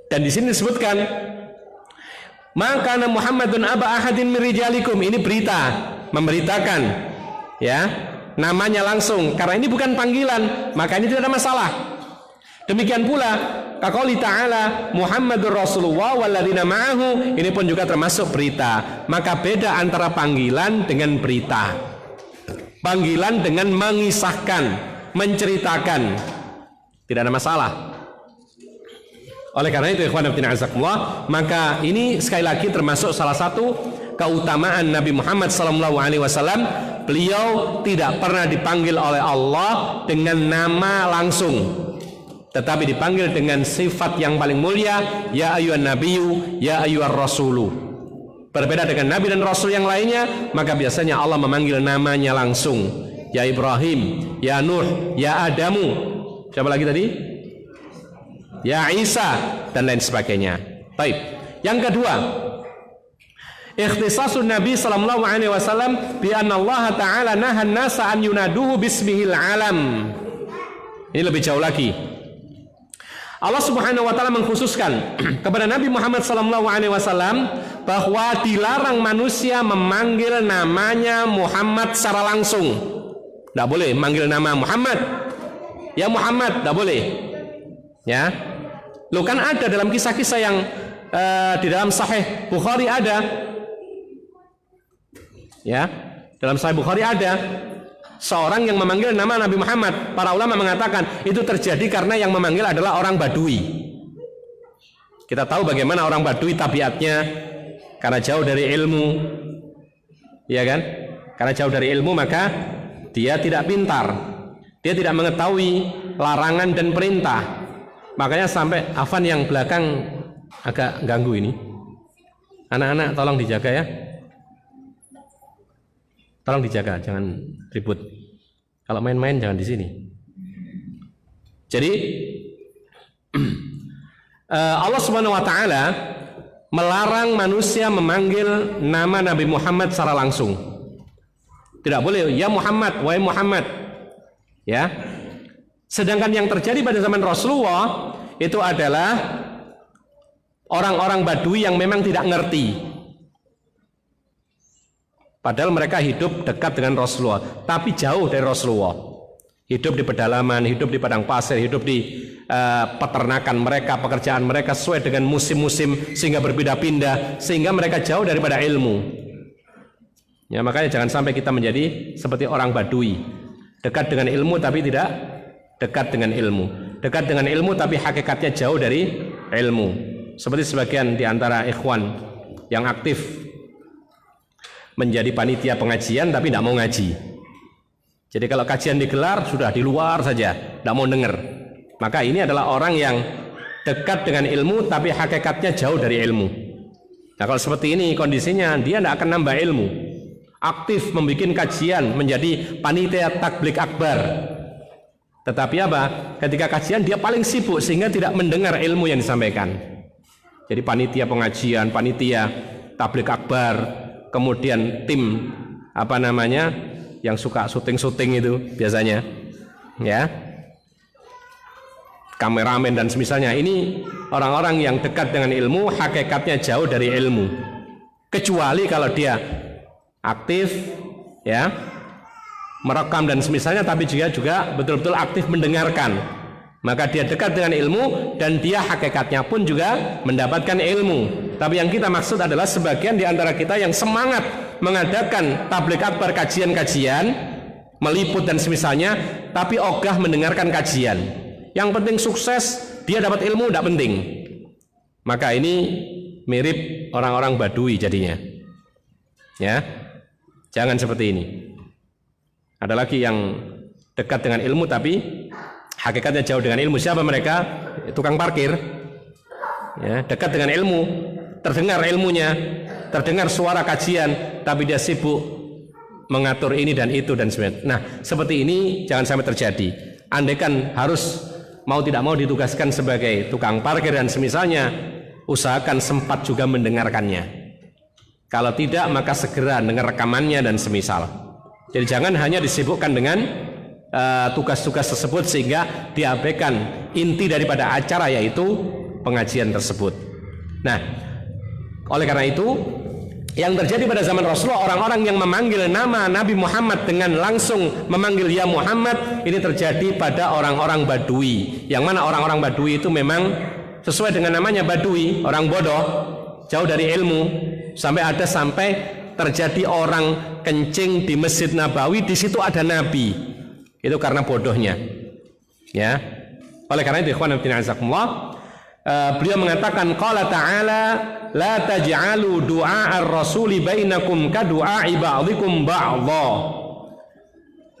Dan di sini disebutkan, maka Muhammadun aba ahadin min rijalikum, ini berita, memberitakan, ya, namanya langsung, karena ini bukan panggilan, maka ini tidak ada masalah. Demikian pula kaqouli ta'ala Muhammadur Rasulullah walladzina ma'ahu, ini pun juga termasuk berita. Maka beda antara panggilan dengan berita. Panggilan dengan mengisahkan, menceritakan, tidak ada masalah. Oleh karena itu ikhwan fillah azakumullah, maka ini sekali lagi termasuk salah satu keutamaan Nabi Muhammad SAW. Beliau tidak pernah dipanggil oleh Allah dengan nama langsung, tetapi dipanggil dengan sifat yang paling mulia, ya ayyuhan nabiyyu, ya ayyuhar rasulu. Berbeda dengan nabi dan rasul yang lainnya, maka biasanya Allah memanggil namanya langsung, ya Ibrahim, ya Nuh, ya Adamu, siapa lagi tadi? Ya Isa, dan lain sebagainya. Baik. Yang kedua, ikhtisasun Nabi sallallahu alaihi wasallam bi anna Allah taala nahan nasa an yunaduhu bismihil alam. Ini lebih jauh lagi. Allah Subhanahu wa taala mengkhususkan kepada Nabi Muhammad sallallahu alaihi wasallam bahwa dilarang manusia memanggil namanya Muhammad secara langsung. Tidak boleh manggil nama Muhammad. Ya Muhammad, tidak boleh. Ya. Loh, kan ada dalam kisah-kisah yang di dalam Sahih Bukhari ada. Ya, dalam Sahih Bukhari ada seorang yang memanggil nama Nabi Muhammad. Para ulama mengatakan itu terjadi karena yang memanggil adalah orang Badui. Kita tahu bagaimana orang Badui tabiatnya, karena jauh dari ilmu, ya kan? Karena jauh dari ilmu maka dia tidak pintar, dia tidak mengetahui larangan dan perintah. Makanya sampai Afan yang belakang agak ganggu ini. Anak-anak tolong dijaga ya. Tolong dijaga, jangan ribut. Kalau main-main jangan di sini. Jadi Allah Subhanahu wa taala melarang manusia memanggil nama Nabi Muhammad secara langsung. Tidak boleh, ya Muhammad, wahai Muhammad. Ya. Sedangkan yang terjadi pada zaman Rasulullah itu adalah orang-orang Badui yang memang tidak ngerti. Padahal mereka hidup dekat dengan Rasulullah, tapi jauh dari Rasulullah. Hidup di pedalaman, hidup di padang pasir, hidup di peternakan mereka, pekerjaan mereka sesuai dengan musim-musim sehingga berpindah-pindah, sehingga mereka jauh daripada ilmu. Ya, makanya jangan sampai kita menjadi seperti orang Badui, dekat dengan ilmu tapi tidak dekat dengan ilmu, dekat dengan ilmu tapi hakikatnya jauh dari ilmu. Seperti sebagian di antara ikhwan yang aktif menjadi panitia pengajian tapi tidak mau ngaji. Jadi kalau kajian digelar sudah di luar saja, tidak mau dengar. Maka ini adalah orang yang dekat dengan ilmu tapi hakikatnya jauh dari ilmu. Nah kalau seperti ini kondisinya, dia tidak akan nambah ilmu. Aktif membuat kajian, menjadi panitia takblik akbar. Tetapi apa? Ketika kajian dia paling sibuk sehingga tidak mendengar ilmu yang disampaikan. Jadi panitia pengajian, panitia tabligh akbar, kemudian tim apa namanya yang suka syuting-syuting itu biasanya, ya, kameramen dan semisalnya. Ini orang-orang yang dekat dengan ilmu, hakikatnya jauh dari ilmu. Kecuali kalau dia aktif, ya, merekam dan semisalnya, tapi juga betul-betul aktif mendengarkan, maka dia dekat dengan ilmu dan dia hakikatnya pun juga mendapatkan ilmu. Tapi yang kita maksud adalah sebagian di antara kita yang semangat mengadakan tabligh akbar, kajian-kajian, meliput dan semisalnya, tapi ogah mendengarkan kajian. Yang penting sukses, dia dapat ilmu tidak penting. Maka ini mirip orang-orang Badui jadinya. Ya, jangan seperti ini. Ada lagi yang dekat dengan ilmu tapi hakikatnya jauh dengan ilmu. Siapa mereka? Tukang parkir. Ya, dekat dengan ilmu, terdengar ilmunya, terdengar suara kajian, tapi dia sibuk mengatur ini dan itu dan sebagainya. Nah, seperti ini jangan sampai terjadi. Andaikan harus mau tidak mau ditugaskan sebagai tukang parkir dan semisalnya, usahakan sempat juga mendengarkannya. Kalau tidak, maka segera dengar rekamannya dan semisal. Jadi jangan hanya disibukkan dengan tugas-tugas tersebut sehingga diabaikan inti daripada acara, yaitu pengajian tersebut. Nah, oleh karena itu, yang terjadi pada zaman Rasulullah, orang-orang yang memanggil nama Nabi Muhammad dengan langsung memanggil ya Muhammad, ini terjadi pada orang-orang Badui. Yang mana orang-orang Badui itu memang sesuai dengan namanya Badui, orang bodoh, jauh dari ilmu, sampai terjadi orang kencing di Masjid Nabawi, di situ ada Nabi. Itu karena bodohnya. Ya. Oleh karena itu, ikhwan fillah azakumullah, beliau mengatakan qala ta'ala la taj'alu du'a ar-rasuli bainakum ka du'a'i ba'dikum ba'dha.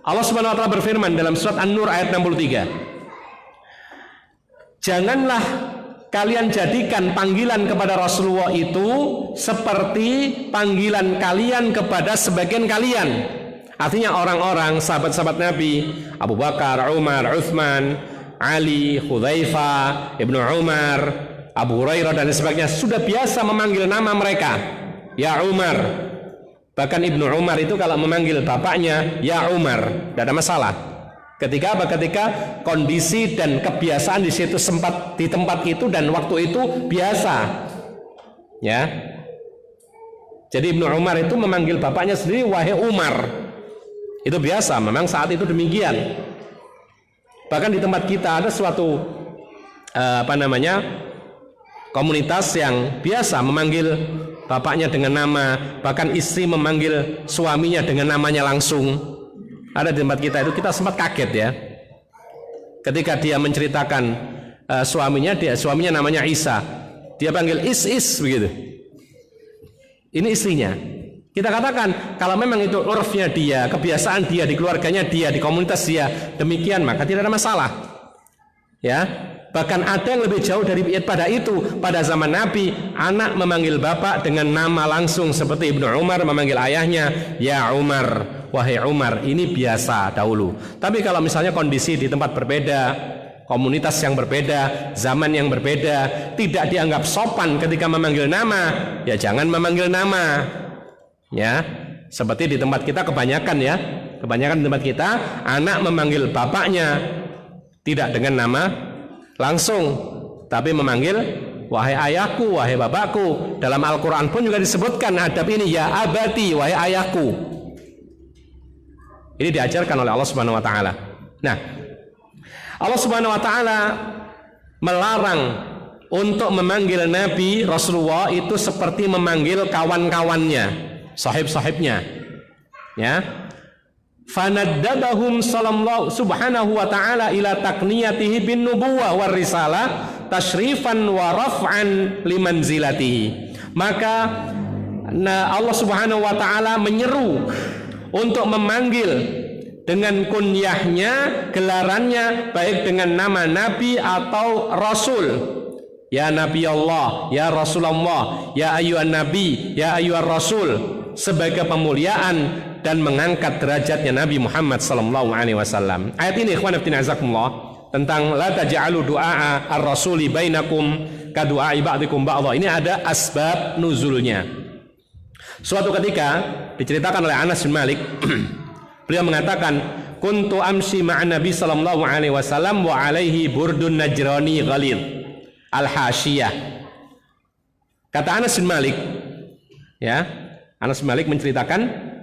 Allah Subhanahu wa taala berfirman dalam surat An-Nur ayat 63. Janganlah kalian jadikan panggilan kepada Rasulullah itu seperti panggilan kalian kepada sebagian kalian. Artinya orang-orang sahabat-sahabat Nabi, Abu Bakar, Umar, Utsman, Ali, Hudzaifah, Ibnu Umar, Abu Hurairah dan sebagainya sudah biasa memanggil nama mereka, ya Umar. Bahkan Ibnu Umar itu kalau memanggil bapaknya, ya Umar, tidak ada masalah. Ketika kondisi dan kebiasaan di situ sempat di tempat itu dan waktu itu biasa, ya. Jadi Ibnu Umar itu memanggil bapaknya sendiri, wahai Umar, itu biasa. Memang saat itu demikian. Bahkan di tempat kita ada suatu komunitas yang biasa memanggil bapaknya dengan nama, bahkan istri memanggil suaminya dengan namanya langsung. Ada di tempat kita itu, kita sempat kaget ya, ketika dia menceritakan suaminya namanya Isa, dia panggil is begitu. Ini istrinya. Kita katakan kalau memang itu urfnya dia, kebiasaan dia, di keluarganya dia, di komunitas dia demikian, maka tidak ada masalah. Ya, bahkan ada yang lebih jauh daripada itu. Pada zaman Nabi, anak memanggil bapak dengan nama langsung seperti Ibnu Umar memanggil ayahnya, ya Umar, wahai Umar. Ini biasa dahulu. Tapi kalau misalnya kondisi di tempat berbeda, komunitas yang berbeda, zaman yang berbeda, tidak dianggap sopan ketika memanggil nama, ya jangan memanggil nama. Ya, seperti di tempat kita kebanyakan di tempat kita anak memanggil bapaknya tidak dengan nama langsung, tapi memanggil wahai ayahku, wahai bapakku. Dalam Al-Quran pun juga disebutkan adab ini, ya abati, wahai ayahku. Ini diajarkan oleh Allah Subhanahu wa taala. Nah, Allah Subhanahu wa taala melarang untuk memanggil Nabi Rasulullah itu seperti memanggil kawan-kawannya, sahib-sahibnya. Ya. Fanaddabahum sallallahu subhanahu wa ta'ala ila taqniyatihi bin nubuwah war risalah tashrifan wa raf'an limanzilatihi. Maka Allah Subhanahu wa taala menyeru untuk memanggil dengan kunyahnya, gelarannya, baik dengan nama Nabi atau Rasul. Ya Nabi Allah, ya Rasulullah, ya ayyuhan Nabi, ya ayyuhar Rasul, sebagai pemuliaan dan mengangkat derajatnya Nabi Muhammad sallallahu alaihi wasallam. Ayat ini ikhwan fillah azakumullah tentang la taj'alu du'a ar-rasuli bainakum ka du'a'i ba'dikum ba'dha. Ini ada asbab nuzulnya. Suatu ketika diceritakan oleh Anas bin Malik, beliau mengatakan, "Kuntu amshi ma'an Nabi sallallahu alaihi wasallam wa alaihi burdun najrani ghalid al-hasyiyah." Kata Anas bin Malik, ya, Anas bin Malik menceritakan,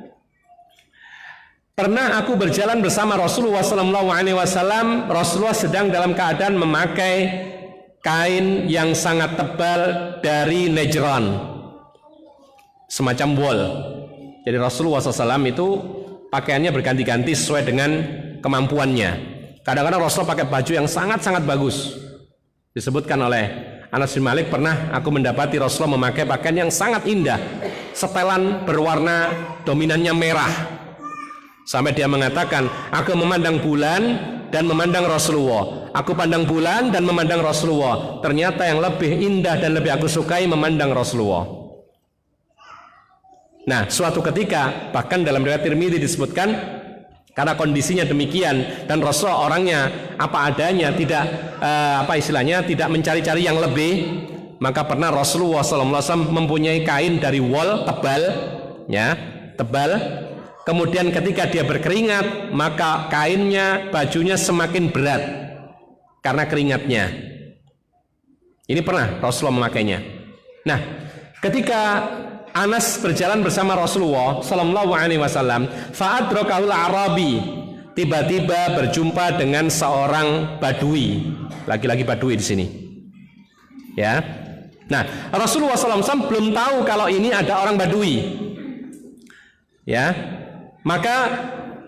pernah aku berjalan bersama Rasulullah sallallahu alaihi wasallam. Rasulullah sedang dalam keadaan memakai kain yang sangat tebal dari Najran, semacam wol. Jadi Rasulullah SAW itu pakaiannya berganti-ganti sesuai dengan kemampuannya. Kadang-kadang Rasulullah pakai baju yang sangat-sangat bagus. Disebutkan oleh Anas bin Malik, pernah aku mendapati Rasulullah memakai pakaian yang sangat indah, setelan berwarna dominannya merah. Sampai dia mengatakan, aku memandang bulan dan memandang Rasulullah. Aku pandang bulan dan memandang Rasulullah. Ternyata yang lebih indah dan lebih aku sukai memandang Rasulullah. Nah, suatu ketika, bahkan dalam riwayat Tirmidzi disebutkan, karena kondisinya demikian dan Rasulullah orangnya apa adanya, tidak tidak mencari-cari yang lebih, maka pernah Rasulullah SAW mempunyai kain dari wol tebal, ya, tebal. Kemudian ketika dia berkeringat, maka kainnya, bajunya semakin berat karena keringatnya. Ini pernah Rasulullah memakainya. Nah, ketika Anas berjalan bersama Rasulullah Sallallahu Alaihi Wasallam, fa'adrakahul Arabi, tiba-tiba berjumpa dengan seorang badui, laki-laki badui di sini. Ya, nah Rasulullah SAW belum tahu kalau ini ada orang badui. Ya, maka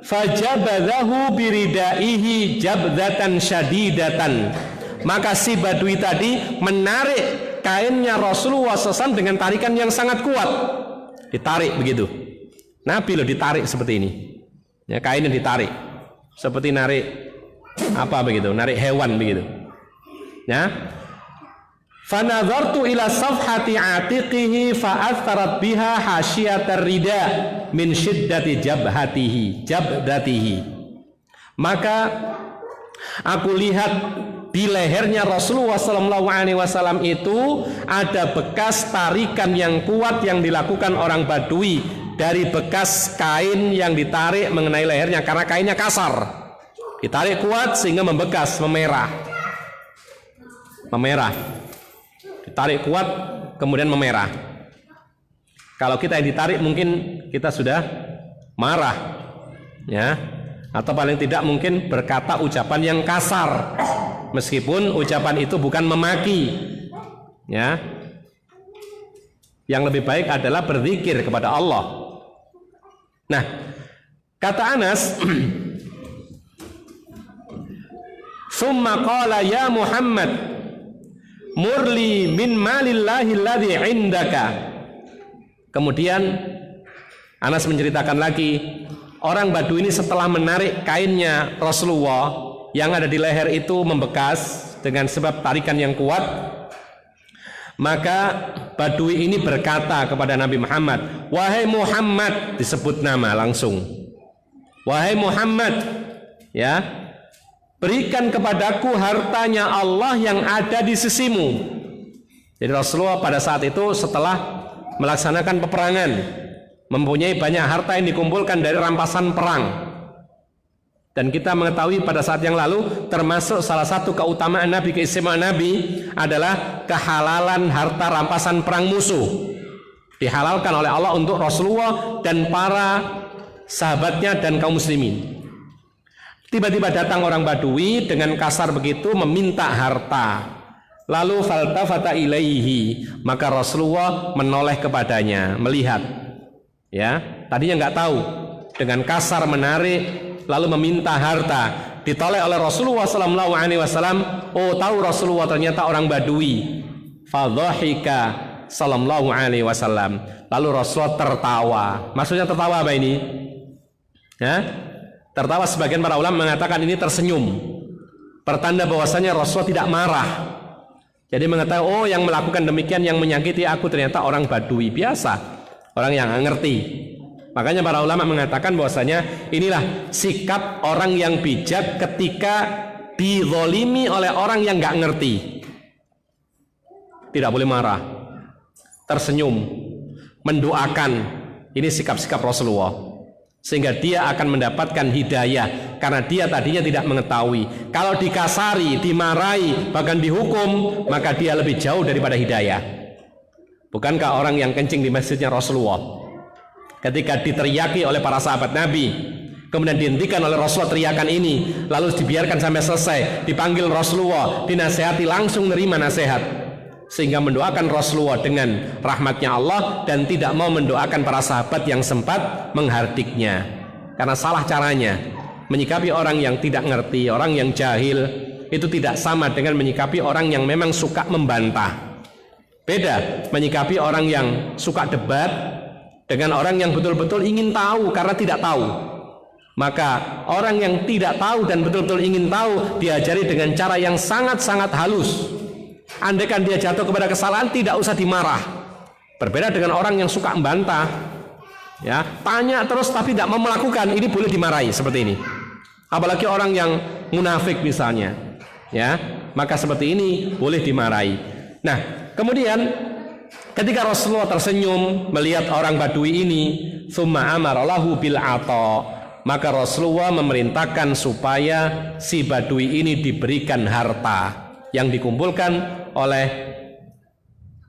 fajabadahu biridaihi jabdatan syadidatan. Maka si badui tadi menarik kainnya Rasulullah SAW dengan tarikan yang sangat kuat. Ditarik begitu. Nabi loh ditarik seperti ini. Ya, kainnya ditarik. Seperti narik apa begitu? Narik hewan begitu. Ya. Fanadhartu ila safhati atiqihi fa'atharat biha hasyiatar rida min syiddati jabdatihi. Maka aku lihat di lehernya Rasulullah SAW itu ada bekas tarikan yang kuat yang dilakukan orang Badui dari bekas kain yang ditarik mengenai lehernya, karena kainnya kasar, ditarik kuat sehingga membekas, memerah, ditarik kuat kemudian memerah. Kalau kita yang ditarik mungkin kita sudah marah, ya, atau paling tidak mungkin berkata ucapan yang kasar, meskipun ucapan itu bukan memaki, ya. Yang lebih baik adalah berzikir kepada Allah. Nah, kata Anas, "Tsumma qala ya Muhammad, murli min malillahi alladhi 'indaka." Kemudian Anas menceritakan lagi, orang Badui ini setelah menarik kainnya Rasulullah yang ada di leher itu membekas dengan sebab tarikan yang kuat, maka Badui ini berkata kepada Nabi Muhammad, "Wahai Muhammad," disebut nama langsung, "Wahai Muhammad, ya, berikan kepadaku hartanya Allah yang ada di sisimu." Jadi Rasulullah pada saat itu setelah melaksanakan peperangan, mempunyai banyak harta yang dikumpulkan dari rampasan perang. Dan kita mengetahui pada saat yang lalu termasuk salah satu keutamaan Nabi, keistimewaan Nabi adalah kehalalan harta rampasan perang musuh. Dihalalkan oleh Allah untuk Rasulullah dan para sahabatnya dan kaum muslimin. Tiba-tiba datang orang Badui dengan kasar begitu meminta harta. Lalu faltafata ilaihi, maka Rasulullah menoleh kepadanya, melihat. Ya, tadinya nggak tahu, dengan kasar menarik lalu meminta harta, ditoleh oleh Rasulullah SAW. Oh, tahu Rasulullah ternyata orang Badui. Fadhahika sallallahu alaihi wasallam. Lalu Rasulullah tertawa. Maksudnya tertawa apa ini? Ya, tertawa sebagian para ulama mengatakan ini tersenyum, pertanda bahwasanya Rasulullah tidak marah. Jadi mengatakan, oh, yang melakukan demikian, yang menyakiti aku ternyata orang Badui biasa, orang yang nggak ngerti. Makanya para ulama mengatakan bahwasanya inilah sikap orang yang bijak ketika dizolimi oleh orang yang nggak ngerti. Tidak boleh marah, tersenyum, mendoakan. Ini sikap-sikap Rasulullah, sehingga dia akan mendapatkan hidayah karena dia tadinya tidak mengetahui. Kalau dikasari, dimarahi, bahkan dihukum, maka dia lebih jauh daripada hidayah. Bukankah orang yang kencing di masjidnya Rasulullah, ketika diteriaki oleh para sahabat Nabi, kemudian dihentikan oleh Rasulullah teriakan ini, lalu dibiarkan sampai selesai, dipanggil Rasulullah, dinasehati, langsung nerima nasihat, sehingga mendoakan Rasulullah dengan rahmatnya Allah dan tidak mau mendoakan para sahabat yang sempat menghardiknya, karena salah caranya. Menyikapi orang yang tidak ngerti, orang yang jahil, itu tidak sama dengan menyikapi orang yang memang suka membantah. Beda menyikapi orang yang suka debat dengan orang yang betul-betul ingin tahu karena tidak tahu. Maka orang yang tidak tahu dan betul-betul ingin tahu diajari dengan cara yang sangat-sangat halus. Andaikan dia jatuh kepada kesalahan, tidak usah dimarah. Berbeda dengan orang yang suka membantah, ya, tanya terus tapi tidak mau melakukan, ini boleh dimarahi seperti ini. Apalagi orang yang munafik misalnya, ya, maka seperti ini boleh dimarahi. Nah, kemudian ketika Rasulullah tersenyum melihat orang Badui ini, summa amaralahu bil ata, maka Rasulullah memerintahkan supaya si Badui ini diberikan harta yang dikumpulkan oleh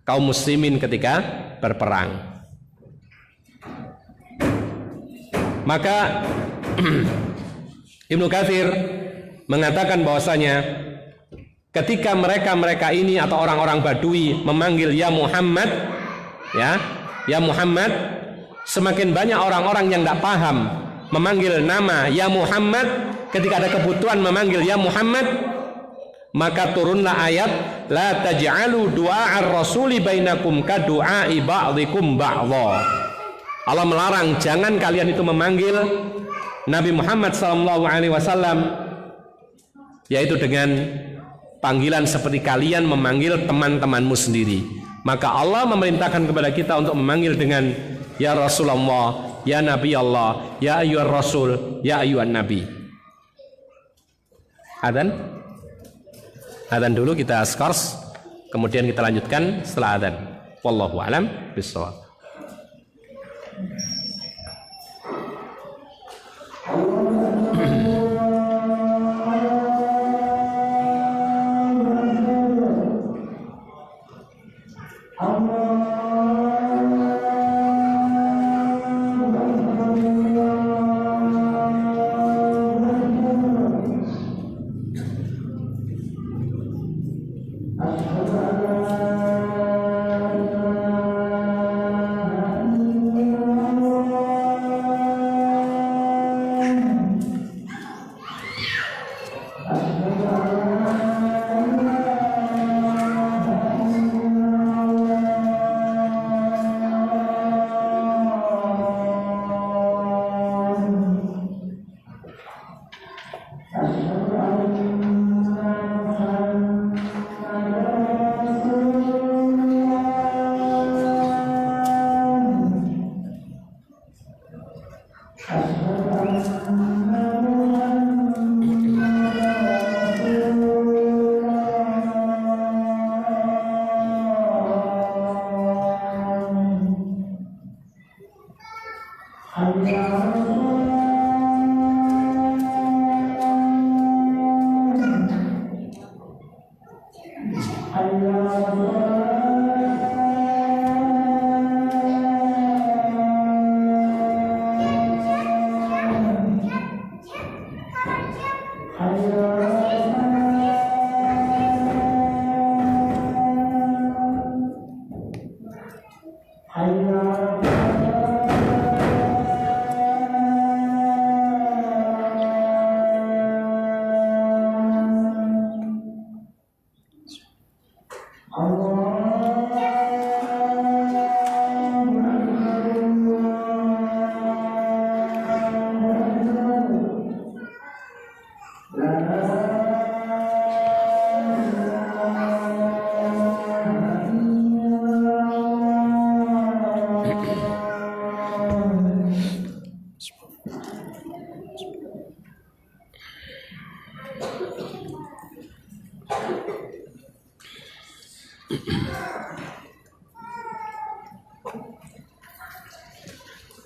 kaum muslimin ketika berperang. Maka Ibnu Katsir mengatakan bahwasanya ketika mereka ini atau orang-orang Badui memanggil ya Muhammad, ya Muhammad, semakin banyak orang-orang yang tidak paham memanggil nama ya Muhammad, ketika ada kebutuhan memanggil ya Muhammad, maka turunlah ayat la taj'alu du'a'ar rasuli bainakum ka du'a'i ba'dikum ba'dha. Allah melarang jangan kalian itu memanggil Nabi Muhammad SAW yaitu dengan panggilan seperti kalian memanggil teman-temanmu sendiri. Maka Allah memerintahkan kepada kita untuk memanggil dengan ya Rasulullah, ya Nabi Allah, ya ayyuhar Rasul, ya ayyuhan Nabi. Adzan dulu kita skors, kemudian kita lanjutkan setelah adzan. Wallahu a'lam bishawab.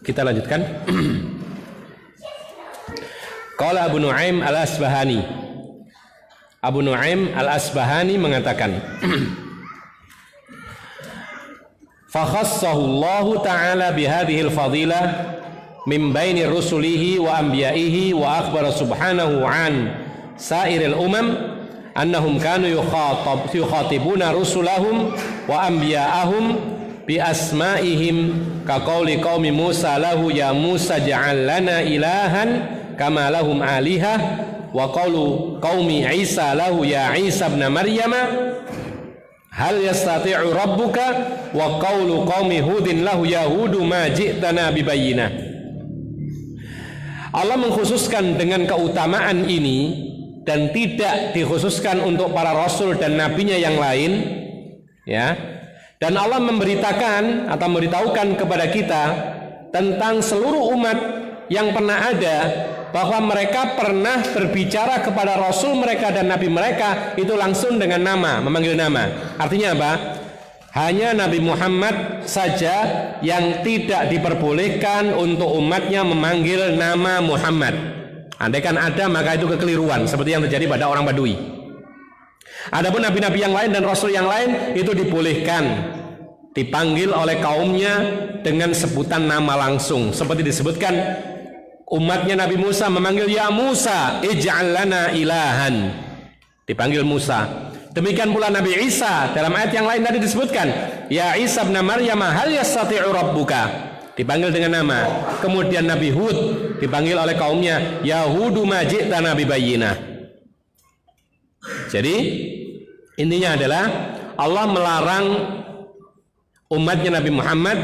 Kita lanjutkan. Qala Abu Nu'aim al-Asbahani. Abu Nu'aim al-Asbahani mengatakan, fa khassahu Allah Ta'ala bihadhihi al-fadilah min baini rusulihi wa anbiya'ihi wa akhbara subhanahu an sa'iril umam annahum kanu yukhatibuna rusulahum wa anbiya'ahum bi asma'ihim ka qauli qaumi Musa lahu ya Musa ja'al lana ilahan kama lahum alihah wa qaulu qaumi Isa lahu ya Isa ibn Maryama hal yastati'u rabbuka wa qaulu qaumi Hudin lahu ya Hudu ma ji'tana bibayyinah. Allah mengkhususkan dengan keutamaan ini dan tidak dikhususkan untuk para rasul dan nabinya yang lain, ya. Dan Allah memberitakan atau memberitahukan kepada kita tentang seluruh umat yang pernah ada bahwa mereka pernah berbicara kepada Rasul mereka dan Nabi mereka itu langsung dengan nama, memanggil nama. Artinya apa? Hanya Nabi Muhammad saja yang tidak diperbolehkan untuk umatnya memanggil nama Muhammad. Andaikan ada maka itu kekeliruan seperti yang terjadi pada orang Badui. Adapun nabi-nabi yang lain dan rasul yang lain itu dibolehkan dipanggil oleh kaumnya dengan sebutan nama langsung, seperti disebutkan umatnya Nabi Musa memanggil ya Musa ij'al lana ilahan, dipanggil Musa. Demikian pula Nabi Isa dalam ayat yang lain tadi disebutkan ya Isa ibn Maryam hal yastati'u rabbuka, dipanggil dengan nama. Kemudian Nabi Hud dipanggil oleh kaumnya ya Hudu ma ji'tana bibayyinah. Jadi intinya adalah Allah melarang umatnya Nabi Muhammad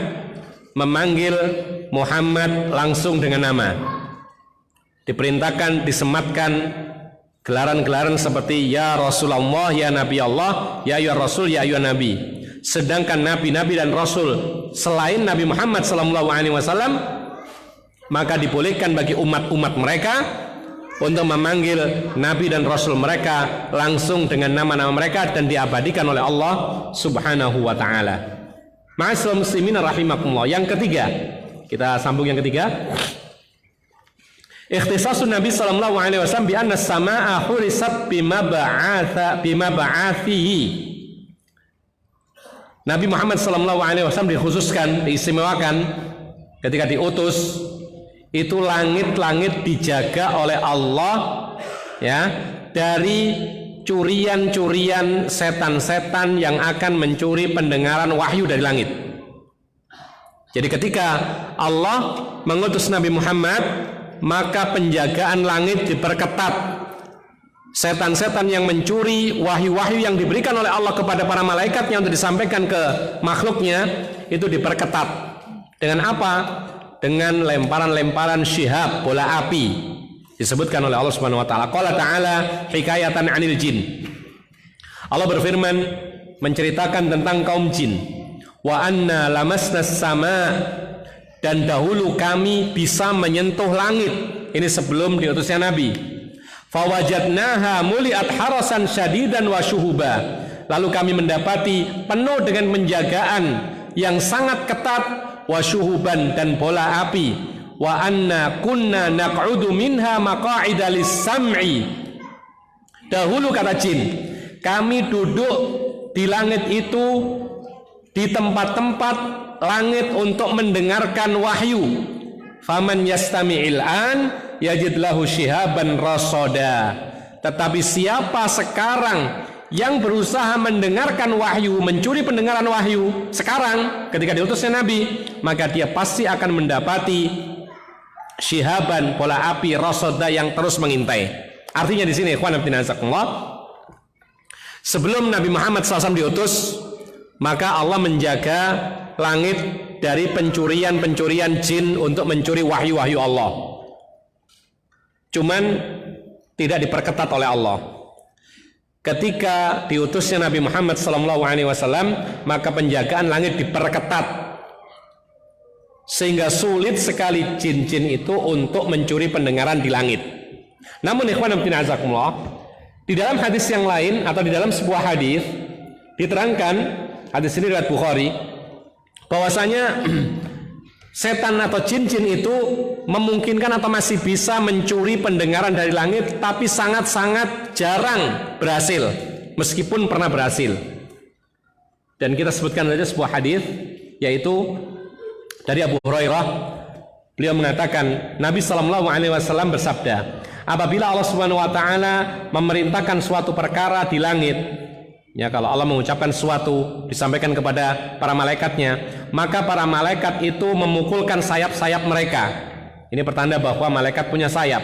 memanggil Muhammad langsung dengan nama. Diperintahkan disematkan gelaran-gelaran seperti ya Rasulullah, ya Nabi Allah, ya ayyuhar Rasul, ya ayyuhan Nabi. Sedangkan nabi-nabi dan rasul selain Nabi Muhammad SAW maka dibolehkan bagi umat-umat mereka untuk memanggil nabi dan rasul mereka langsung dengan nama-nama mereka dan diabadikan oleh Allah Subhanahu wa taala. Ma'asyiral muslimin rahimakumullah. Yang ketiga, kita sambung yang ketiga. Ikhtisasun Nabi sallallahu alaihi wasallam bi anna as-samaa'a hurisat bima ba'athihi. Nabi Muhammad sallallahu alaihi wasallam dikhususkan, diistimewakan ketika diutus itu langit-langit dijaga oleh Allah ya dari curian-curian setan-setan yang akan mencuri pendengaran wahyu dari langit. Jadi ketika Allah mengutus Nabi Muhammad, maka penjagaan langit diperketat. Setan-setan yang mencuri wahyu-wahyu yang diberikan oleh Allah kepada para malaikat yang disampaikan ke makhluknya itu diperketat. Dengan apa? Dengan lemparan-lemparan syihab, bola api. Disebutkan oleh Allah Subhanahu wa taala. Qala ta'ala hikayatan 'anil jin. Allah berfirman menceritakan tentang kaum jin. Wa anna lamasnas sama, dan dahulu kami bisa menyentuh langit. Ini sebelum diutusnya nabi. Fawajadnaha muliat harasan syadidan wa syuhuba. Lalu kami mendapati penuh dengan penjagaan yang sangat ketat wa syuhuban dan bola api. Wa anna kunna naq'udu minha maqa'ida lis-sam'i. Dahulu kata jin, kami duduk di langit itu di tempat-tempat langit untuk mendengarkan wahyu. Faman yastami'il an yajid lahu shihaban rasada. Tetapi siapa sekarang yang berusaha mendengarkan wahyu, mencuri pendengaran wahyu sekarang ketika diutusnya nabi, maka dia pasti akan mendapati syihaban, bola api rasada yang terus mengintai. Artinya di sini ikhwan fillah, sebelum Nabi Muhammad SAW diutus, maka Allah menjaga langit dari pencurian-pencurian jin untuk mencuri wahyu-wahyu Allah. Cuman tidak diperketat oleh Allah. Ketika diutusnya Nabi Muhammad SAW, maka penjagaan langit diperketat sehingga sulit sekali jin-jin itu untuk mencuri pendengaran di langit. Namun ikhwan fillah azakumullah, di dalam hadis yang lain atau di dalam sebuah hadis diterangkan, hadis ini riwayat Bukhari, bahwasanya setan atau jin-jin itu memungkinkan atau masih bisa mencuri pendengaran dari langit, tapi sangat-sangat jarang berhasil, meskipun pernah berhasil. Dan kita sebutkan saja sebuah hadis, yaitu dari Abu Hurairah. Beliau mengatakan, Nabi SAW bersabda, apabila Allah Subhanahu wa taala memerintahkan suatu perkara di langit, ya, kalau Allah mengucapkan sesuatu disampaikan kepada para malaikatnya, maka para malaikat itu memukulkan sayap-sayap mereka. Ini pertanda bahwa malaikat punya sayap.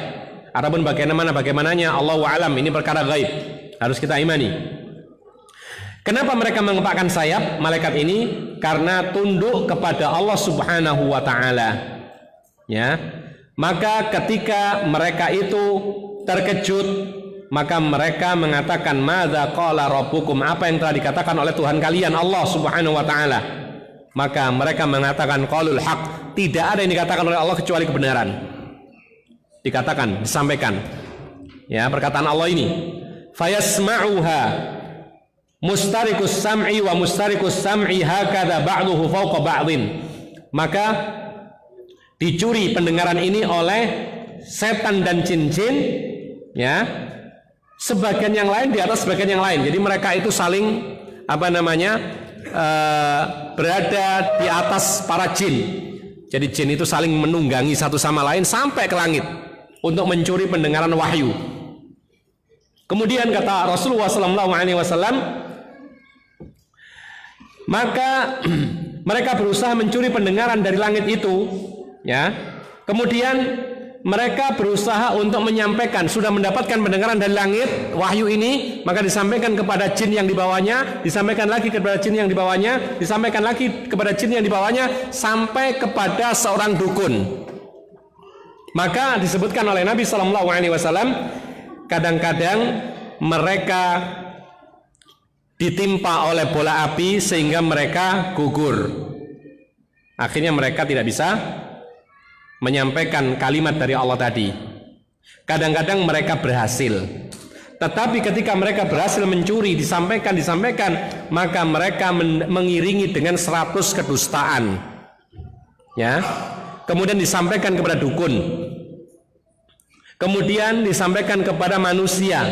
Adapun bagaimananya Allahu a'lam, ini perkara gaib, harus kita imani. Kenapa mereka mengepakkan sayap malaikat ini? Karena tunduk kepada Allah Subhanahu wa taala. Ya. Maka ketika mereka itu terkejut, maka mereka mengatakan, madza qala rabbukum, apa yang telah dikatakan oleh Tuhan kalian Allah Subhanahu wa taala. Maka mereka mengatakan qaulul haq, tidak ada yang dikatakan oleh Allah kecuali kebenaran. Dikatakan, disampaikan. Ya, perkataan Allah ini. Fayasma'uha mustarikus sam'i wa mustarikus sam'i hakadha ba'duhu fawqa ba'din. Maka dicuri pendengaran ini oleh setan dan jin-jin, ya. Sebagian yang lain di atas sebagian yang lain. Jadi mereka itu saling berada di atas para jin. Jadi jin itu saling menunggangi satu sama lain sampai ke langit untuk mencuri pendengaran wahyu. Kemudian kata Rasulullah SAW, maka mereka berusaha mencuri pendengaran dari langit itu, ya. Kemudian mereka berusaha untuk menyampaikan, sudah mendapatkan pendengaran dari langit wahyu ini, maka disampaikan kepada jin yang di bawahnya, disampaikan lagi kepada jin yang di bawahnya, disampaikan lagi kepada jin yang di bawahnya, sampai kepada seorang dukun. Maka disebutkan oleh Nabi SAW, kadang-kadang mereka ditimpa oleh bola api sehingga mereka gugur. Akhirnya mereka tidak bisa menyampaikan kalimat dari Allah tadi. Kadang-kadang mereka berhasil. Tetapi ketika mereka berhasil mencuri, disampaikan, maka mereka mengiringi dengan 100 kedustaan. Ya. Kemudian disampaikan kepada dukun. Kemudian disampaikan kepada manusia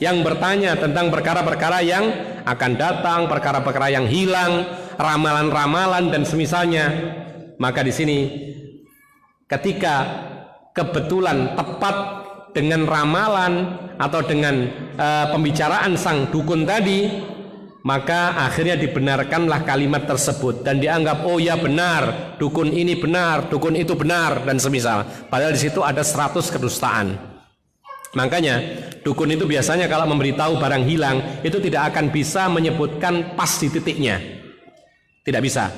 yang bertanya tentang perkara-perkara yang akan datang, perkara-perkara yang hilang, ramalan-ramalan dan semisalnya. Maka di sini ketika kebetulan tepat dengan ramalan atau dengan pembicaraan sang dukun tadi, maka akhirnya dibenarkanlah kalimat tersebut dan dianggap, oh ya benar, dukun ini benar, dukun itu benar dan semisal. Padahal di situ ada 100 kedustaan. Makanya dukun itu biasanya kalau memberitahu barang hilang itu tidak akan bisa menyebutkan pas di titiknya. Tidak bisa.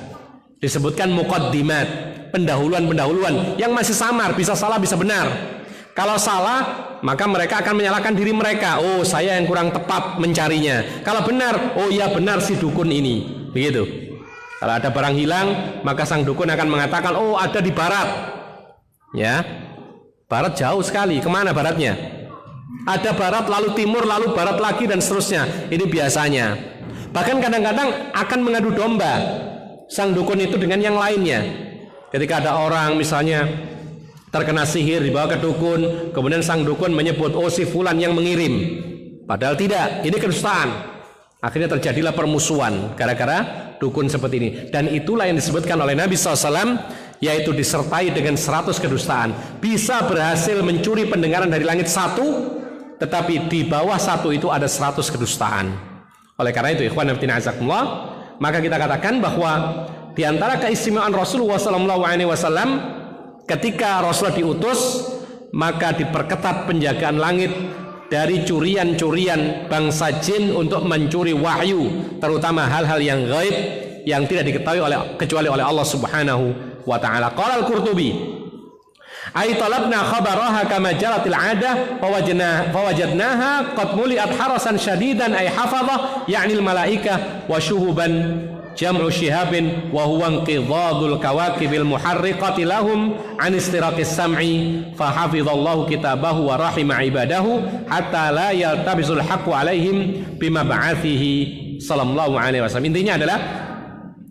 Disebutkan muqaddimat, pendahuluan-pendahuluan yang masih samar, bisa salah bisa benar. Kalau salah, maka mereka akan menyalahkan diri mereka. Oh, saya yang kurang tepat mencarinya. Kalau benar, oh ya benar si dukun ini. Begitu. Kalau ada barang hilang, maka sang dukun akan mengatakan, oh ada di barat. Ya, barat jauh sekali. Kemana baratnya? Ada barat, lalu timur, lalu barat lagi dan seterusnya. Ini biasanya. Bahkan kadang-kadang akan mengadu domba sang dukun itu dengan yang lainnya. Ketika ada orang misalnya terkena sihir dibawa ke dukun, kemudian sang dukun menyebut, oh si fulan yang mengirim, padahal tidak, ini kedustaan. Akhirnya terjadilah permusuhan gara-gara dukun seperti ini. Dan itulah yang disebutkan oleh Nabi SAW, yaitu disertai dengan 100 kedustaan. Bisa berhasil mencuri pendengaran dari langit satu, tetapi di bawah satu itu ada 100 kedustaan. Oleh karena itu, ikhwan fillah azakumullah, maka kita katakan bahwa di antara keistimewaan Rasulullah SAW, ketika Rasulullah diutus, maka diperketat penjagaan langit dari curian-curian bangsa jin untuk mencuri wahyu, terutama hal-hal yang gaib yang tidak diketahui kecuali oleh Allah Subhanahu wa taala. Qala Al-Qurtubi, ay talabna khabaraha kama jaratil 'adah fawajadnaha qad muliat harasan syadidan ay hafadhah ya'ni al-malaikah wa syuhuban jam'u syihabin wa huwa inqidadul kawakibil muharriqati lahum an istiraqis sam'i fa hafizallahu kitabahu wa rahima ibadahu hatta la yaltabisul haqqu alaihim bima ba'athihi sallallahu alaihi wasallam. Intinya adalah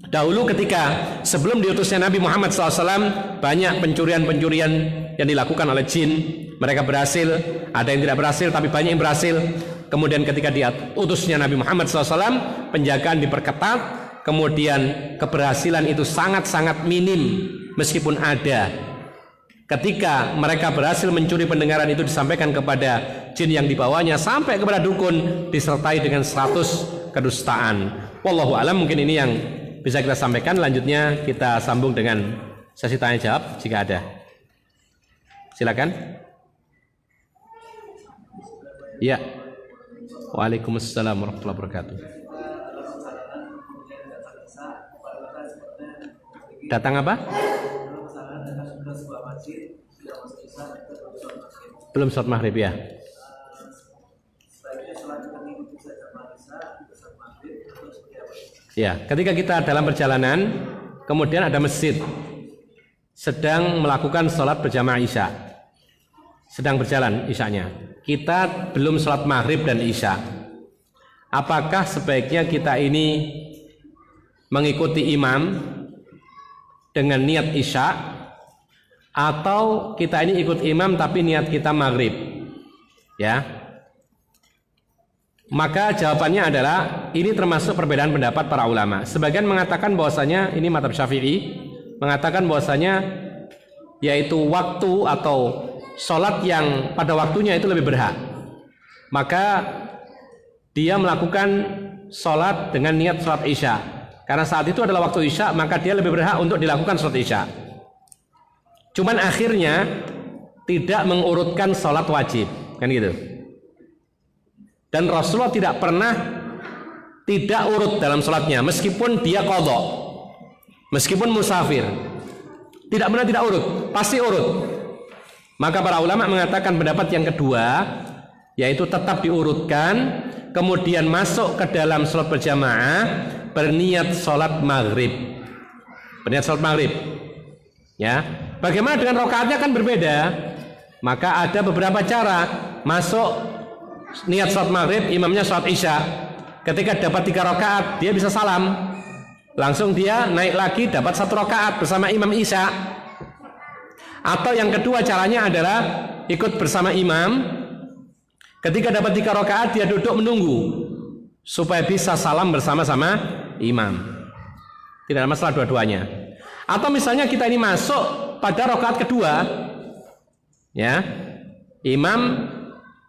dahulu ketika sebelum diutusnya Nabi Muhammad SAW, banyak pencurian-pencurian yang dilakukan oleh jin. Mereka berhasil, ada yang tidak berhasil, tapi banyak yang berhasil. Kemudian ketika diutusnya Nabi Muhammad SAW, penjagaan diperketat. Kemudian keberhasilan itu sangat-sangat minim meskipun ada. Ketika mereka berhasil mencuri pendengaran itu disampaikan kepada jin yang dibawanya sampai kepada dukun, disertai dengan 100 kedustaan. Wallahu alam, mungkin ini yang bisa kita sampaikan. Lanjutnya kita sambung dengan sesi tanya jawab jika ada. Silakan. Ya. Waalaikumsalam warahmatullahi wabarakatuh. Datang apa? Belum sholat maghrib ya. Ya, ketika kita dalam perjalanan, kemudian ada masjid sedang melakukan sholat berjamaah isya. sedang berjalan isyanya. Kita belum sholat maghrib dan isya. Apakah sebaiknya kita ini mengikuti imam dengan niat isya, atau kita ini ikut imam tapi niat kita maghrib? Ya. Maka jawabannya adalah ini termasuk perbedaan pendapat para ulama. Sebagian mengatakan bahwasanya ini mazhab Syafi'i, mengatakan bahwasanya yaitu waktu atau sholat yang pada waktunya itu lebih berhak. Maka dia melakukan sholat dengan niat sholat isya. Karena saat itu adalah waktu isya, maka dia lebih berhak untuk dilakukan sholat isya. Cuman akhirnya tidak mengurutkan sholat wajib, kan gitu. Dan Rasulullah tidak pernah tidak urut dalam sholatnya, meskipun dia qadha, meskipun musafir, tidak pernah tidak urut, pasti urut. Maka para ulama mengatakan pendapat yang kedua, yaitu tetap diurutkan, kemudian masuk ke dalam sholat berjamaah, berniat sholat maghrib, berniat sholat maghrib. Ya, bagaimana dengan rakaatnya kan berbeda. Maka ada beberapa cara masuk niat sholat maghrib, imamnya sholat isya. Ketika dapat 3 rakaat, dia bisa salam, langsung dia naik lagi dapat 1 rakaat bersama imam isya. Atau yang kedua caranya adalah ikut bersama imam. Ketika dapat 3 rakaat, dia duduk menunggu supaya bisa salam bersama-sama imam. Tidak ada masalah dua-duanya. Atau misalnya kita ini masuk pada rakaat kedua, ya, imam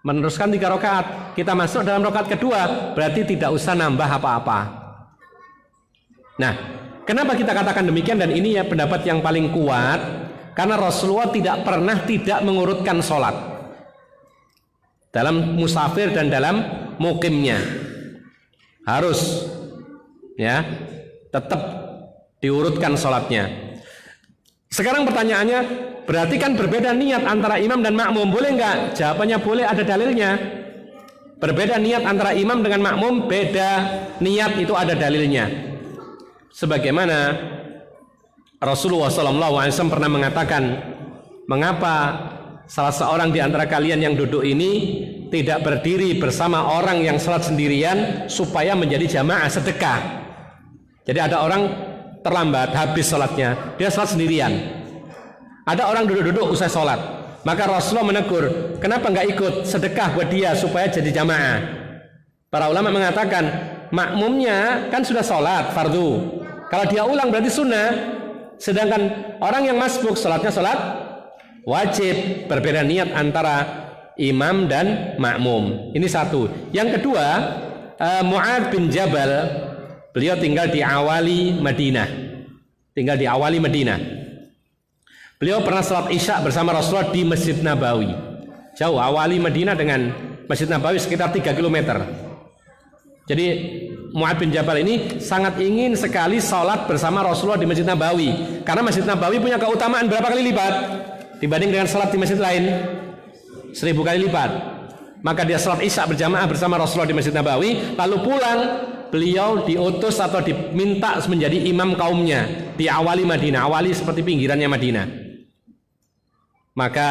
meneruskan 3 rakaat, kita masuk dalam rakaat kedua, berarti tidak usah nambah apa-apa. Nah, kenapa kita katakan demikian? Dan ini ya pendapat yang paling kuat, karena Rasulullah tidak pernah tidak mengurutkan sholat dalam musafir dan dalam mukimnya. Harus, ya, tetap diurutkan sholatnya. Sekarang pertanyaannya, berarti kan berbeda niat antara imam dan makmum, boleh nggak? Jawabannya boleh, ada dalilnya. Berbeda niat antara imam dengan makmum, beda niat itu ada dalilnya. Sebagaimana Rasulullah SAW pernah mengatakan, mengapa salah seorang di antara kalian yang duduk ini tidak berdiri bersama orang yang salat sendirian supaya menjadi jamaah sedekah. Jadi ada orang terlambat habis salatnya, dia salat sendirian. Ada orang duduk-duduk usai salat, maka Rasulullah menegur, kenapa nggak ikut sedekah buat dia supaya jadi jamaah? Para ulama mengatakan makmumnya kan sudah salat fardu, kalau dia ulang berarti sunnah. Sedangkan orang yang masbuk salatnya salat wajib. Berbeda niat antara imam dan makmum. Ini satu. Yang kedua, Mu'adz bin Jabal, beliau tinggal di awali Madinah. Beliau pernah salat isya bersama Rasulullah di Masjid Nabawi. Jauh, awali Madinah dengan Masjid Nabawi sekitar 3 km. Jadi Mu'adz bin Jabal ini sangat ingin sekali salat bersama Rasulullah di Masjid Nabawi, karena Masjid Nabawi punya keutamaan berapa kali lipat dibanding dengan salat di masjid lain? 1000 kali lipat. Maka dia salat isya berjamaah bersama Rasulullah di Masjid Nabawi, lalu pulang beliau diutus atau diminta menjadi imam kaumnya di awali Madinah. Awali seperti pinggirannya Madinah. Maka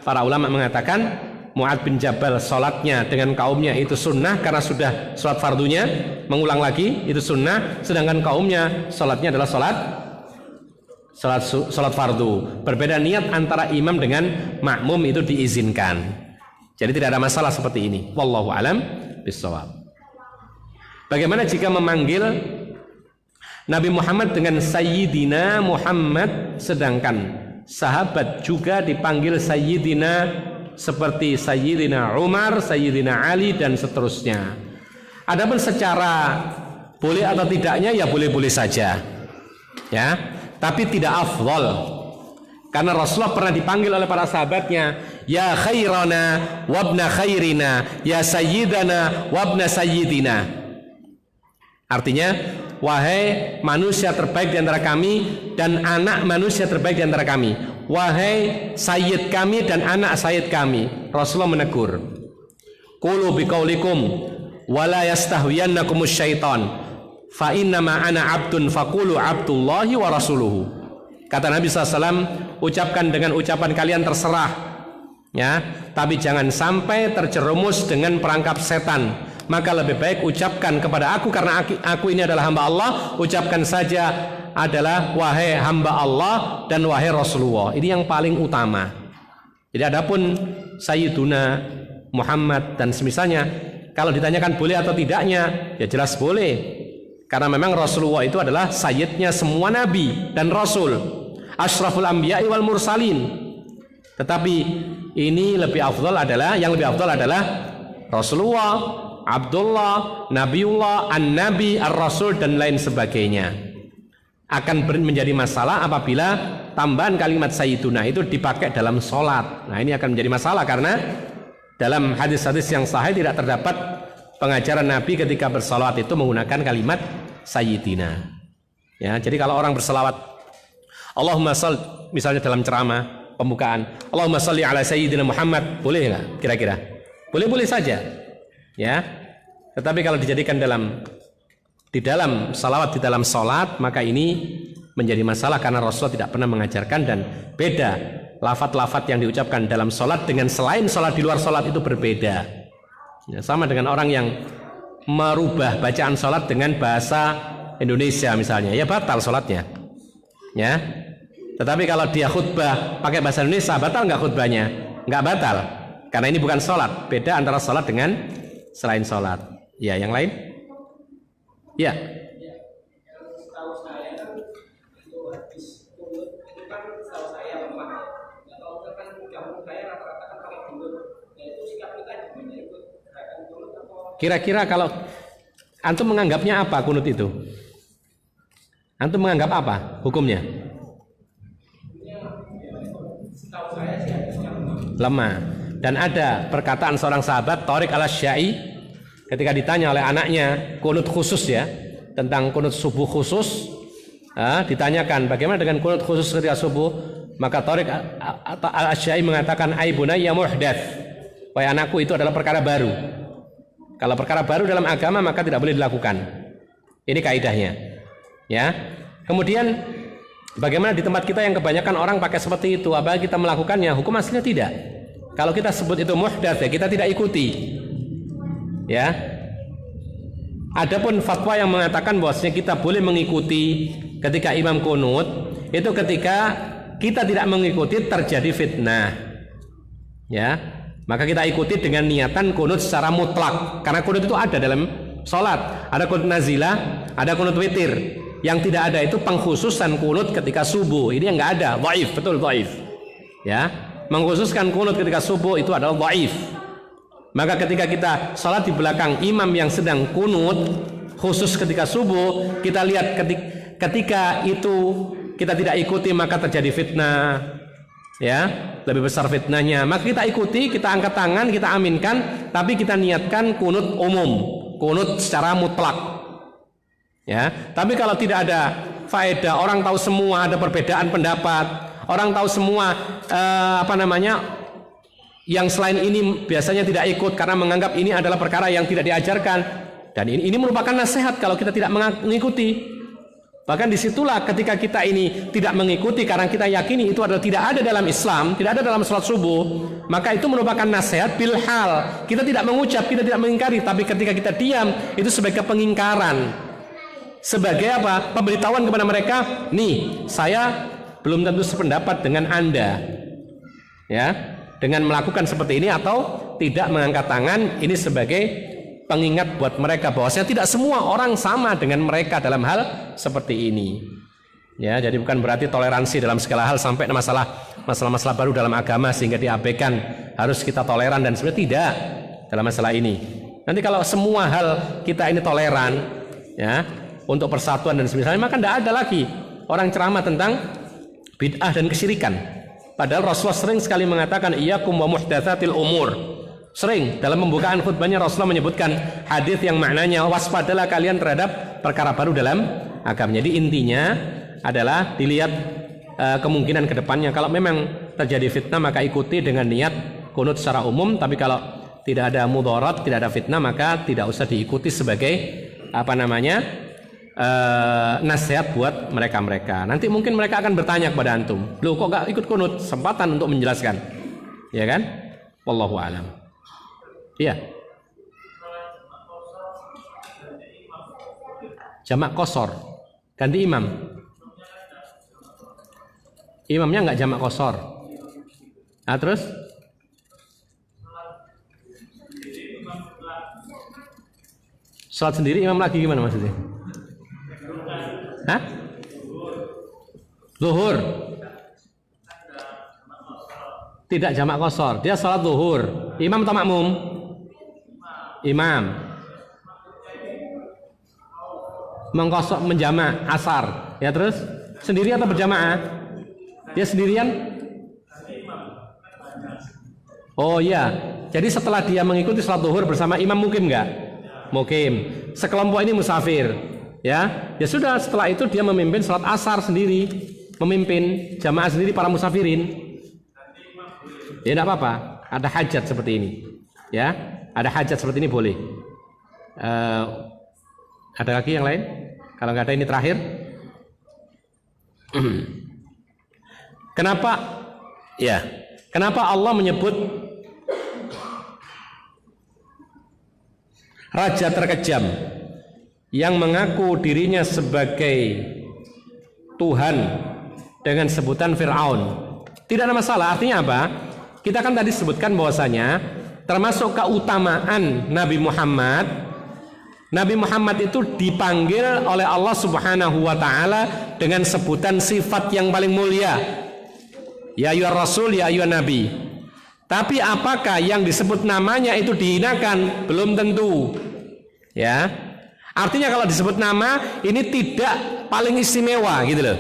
para ulama mengatakan Mu'adz bin Jabal salatnya dengan kaumnya itu sunnah karena sudah salat fardunya, mengulang lagi itu sunnah, sedangkan kaumnya salatnya adalah salat fardu. Berbeda niat antara imam dengan makmum itu diizinkan. Jadi tidak ada masalah seperti ini. Wallahu alam bissawab. Bagaimana jika memanggil Nabi Muhammad dengan Sayyidina Muhammad, sedangkan sahabat juga dipanggil Sayyidina, seperti Sayyidina Umar, Sayyidina Ali dan seterusnya. Adapun secara boleh atau tidaknya ya boleh-boleh saja, ya, tapi tidak afdal. Karena Rasulullah pernah dipanggil oleh para sahabatnya, ya khairana wabna khairina, ya sayyidana wabna sayyidina. Artinya, wahai manusia terbaik di antara kami dan anak manusia terbaik di antara kami. Wahai sayyid kami dan anak sayyid kami. Rasulullah menegur, qulu biqaulikum wala yastahwiyannakumus syaitan fa innama ana abdun faqulu abdullahi wa rasuluhu. Kata Nabi SAW, ucapkan dengan ucapan kalian terserah, Ya, tapi jangan sampai terjerumus dengan perangkap setan. Maka lebih baik ucapkan kepada aku, karena aku ini adalah hamba Allah, ucapkan saja adalah wahai hamba Allah dan wahai Rasulullah. Ini yang paling utama. Jadi adapun Sayyiduna Muhammad dan semisalnya, kalau ditanyakan boleh atau tidaknya, ya jelas boleh. Karena memang Rasulullah itu adalah sayyidnya semua nabi dan rasul, asyraful anbiya'i wal mursalin. Tetapi ini lebih afdal adalah, yang lebih afdal adalah Rasulullah, Abdullah, Nabiullah, An-Nabi, Ar-Rasul dan lain sebagainya. Akan menjadi masalah apabila tambahan kalimat Sayyiduna itu dipakai dalam sholat. Nah, ini akan menjadi masalah karena dalam hadis-hadis yang sahih tidak terdapat pengajaran Nabi ketika bersalawat itu menggunakan kalimat Sayyidina. Ya, jadi kalau orang bersalawat Allahumma shalli, misalnya dalam ceramah pembukaan, Allahumma shalli ala Sayyidina Muhammad, boleh nggak kira-kira? Boleh-boleh saja. Ya. Tetapi kalau dijadikan di dalam salawat, di dalam sholat, maka ini menjadi masalah karena Rasulullah tidak pernah mengajarkan, dan beda lafaz-lafaz yang diucapkan dalam sholat dengan selain sholat, di luar sholat itu berbeda. Ya, sama dengan orang yang merubah bacaan sholat dengan bahasa Indonesia misalnya, ya batal sholatnya. Ya. Tetapi kalau dia khutbah pakai bahasa Indonesia, batal nggak khutbahnya? Nggak batal, karena ini bukan sholat. Beda antara sholat dengan selain sholat. Ya, yang lain? Ya. Kira-kira kalau antum menganggapnya apa kunut itu? Antum menganggap apa hukumnya? Lemah. Dan ada perkataan seorang sahabat Thariq al-Syai ketika ditanya oleh anaknya kunut khusus, ya, tentang kunut subuh khusus, ditanyakan bagaimana dengan kunut khusus ketika subuh, maka Thariq al-Syai mengatakan ai bunayya muhdats, wahai anakku, itu adalah perkara baru. Kalau perkara baru dalam agama maka tidak boleh dilakukan. Ini kaidahnya. Ya. Kemudian bagaimana di tempat kita yang kebanyakan orang pakai seperti itu, apakah kita melakukannya? Hukum aslinya tidak. Kalau kita sebut itu muhdats, ya kita tidak ikuti. Ya. Adapun fatwa yang mengatakan bahwasanya kita boleh mengikuti ketika imam kunut, itu ketika kita tidak mengikuti terjadi fitnah. Ya. Maka kita ikuti dengan niatan kunut secara mutlak, karena kunut itu ada dalam sholat. Ada kunut nazilah, ada kunut witir. Yang tidak ada itu pengkhususan kunut ketika subuh. Ini yang nggak ada, dhaif, betul dhaif. Ya, mengkhususkan kunut ketika subuh itu adalah dhaif. Maka ketika kita sholat di belakang imam yang sedang kunut khusus ketika subuh, kita lihat ketika itu kita tidak ikuti maka terjadi fitnah. Ya, lebih besar fitnahnya. Maka kita ikuti, kita angkat tangan, kita aminkan, tapi kita niatkan kunut umum, kunut secara mutlak. Ya, tapi kalau tidak ada faedah, orang tahu semua ada perbedaan pendapat, orang tahu semua yang selain ini biasanya tidak ikut karena menganggap ini adalah perkara yang tidak diajarkan, dan ini merupakan nasihat kalau kita tidak mengikuti. Bahkan disitulah ketika kita ini tidak mengikuti karena kita yakini itu adalah tidak ada dalam Islam, tidak ada dalam sholat subuh, maka itu merupakan nasihat bil hal. Kita tidak mengucap, kita tidak mengingkari, tapi ketika kita diam itu sebagai pengingkaran, sebagai apa? Pemberitahuan kepada mereka, nih saya belum tentu sependapat dengan Anda, ya, dengan melakukan seperti ini atau tidak mengangkat tangan. Ini sebagai pengingat buat mereka bahwasanya tidak semua orang sama dengan mereka dalam hal seperti ini. Ya, jadi bukan berarti toleransi dalam segala hal sampai masalah baru dalam agama sehingga diabaikan, harus kita toleran dan sebenarnya tidak dalam masalah ini. Nanti kalau semua hal kita ini toleran, ya, untuk persatuan dan semisalnya, maka tidak ada lagi orang ceramah tentang bid'ah dan kesyirikan. Padahal Rasulullah sering sekali mengatakan iyyakum wa muhdatsatil umur. Sering dalam pembukaan khutbahnya Rasulullah menyebutkan hadis yang maknanya waspadalah kalian terhadap perkara baru dalam agama. Jadi intinya adalah dilihat kemungkinan ke depannya. Kalau memang terjadi fitnah maka ikuti dengan niat kunut secara umum, tapi kalau tidak ada mudarat, tidak ada fitnah, maka tidak usah diikuti sebagai nasihat buat mereka-mereka. Nanti mungkin mereka akan bertanya kepada antum, loh kok gak ikut kunut? Sempatan untuk menjelaskan. Ya kan? Wallahu a'lam. Iya. Jamak qasar, ganti imam. Imamnya enggak jamak qasar. Nah, terus salat sendiri imam lagi gimana maksudnya? Hah? Zuhur. Tidak jamak qasar, dia salat zuhur. Imam atau makmum? Imam. Mengkosok menjamak asar. Ya terus sendiri atau berjamaah? Dia sendirian? Oh iya. Jadi setelah dia mengikuti salat zuhur bersama imam mukim enggak? Mukim. Sekelompok ini musafir. Ya sudah, setelah itu dia memimpin salat asar sendiri, memimpin jamaah sendiri para musafirin. Ya tidak apa-apa, ada hajat seperti ini. Ya, ada hajat seperti ini boleh. Ada lagi yang lain? Kalau nggak ada ini terakhir. Kenapa? Ya, kenapa Allah menyebut raja terkejam yang mengaku dirinya sebagai Tuhan dengan sebutan Fir'aun? Tidak ada masalah. Artinya apa? Kita kan tadi sebutkan bahwasanya termasuk keutamaan Nabi Muhammad. Nabi Muhammad itu dipanggil oleh Allah Subhanahu wa taala dengan sebutan sifat yang paling mulia. Ya ayyuhar rasul, ya ayyuhan nabi. Tapi apakah yang disebut namanya itu dihinakan? Belum tentu. Ya. Artinya kalau disebut nama ini tidak paling istimewa gitu loh.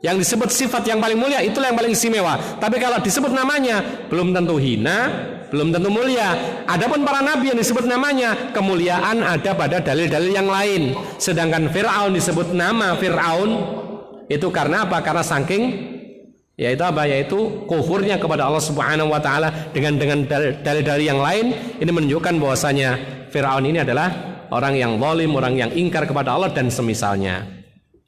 Yang disebut sifat yang paling mulia itulah yang paling istimewa. Tapi kalau disebut namanya belum tentu hina, belum tentu mulia. Adapun para nabi yang disebut namanya, kemuliaan ada pada dalil-dalil yang lain. Sedangkan Fir'aun disebut nama Fir'aun itu karena apa? Karena saking yaitu apa? Yaitu kufurnya kepada Allah Subhanahu wa taala dengan dalil-dalil yang lain. Ini menunjukkan bahwasanya Fir'aun ini adalah orang yang zalim, orang yang ingkar kepada Allah dan semisalnya.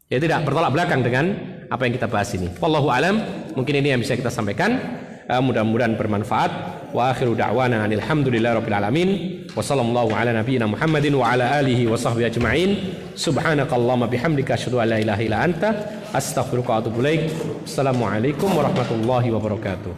Ya tidak bertolak belakang dengan apa yang kita bahas ini. Wallahu alam, mungkin ini yang bisa kita sampaikan. Mudah-mudahan bermanfaat. Wa akhiru da'wana alhamdulillahirabbil alamin. Wa sallallahu ala nabiyyina Muhammadin wa ala alihi wa sahbihi ajma'in. Subhanakallahumma bihamdika asyhadu an la ilaha illa anta astaghfiruka wa atubu ilaik. Assalamualaikum warahmatullahi wabarakatuh.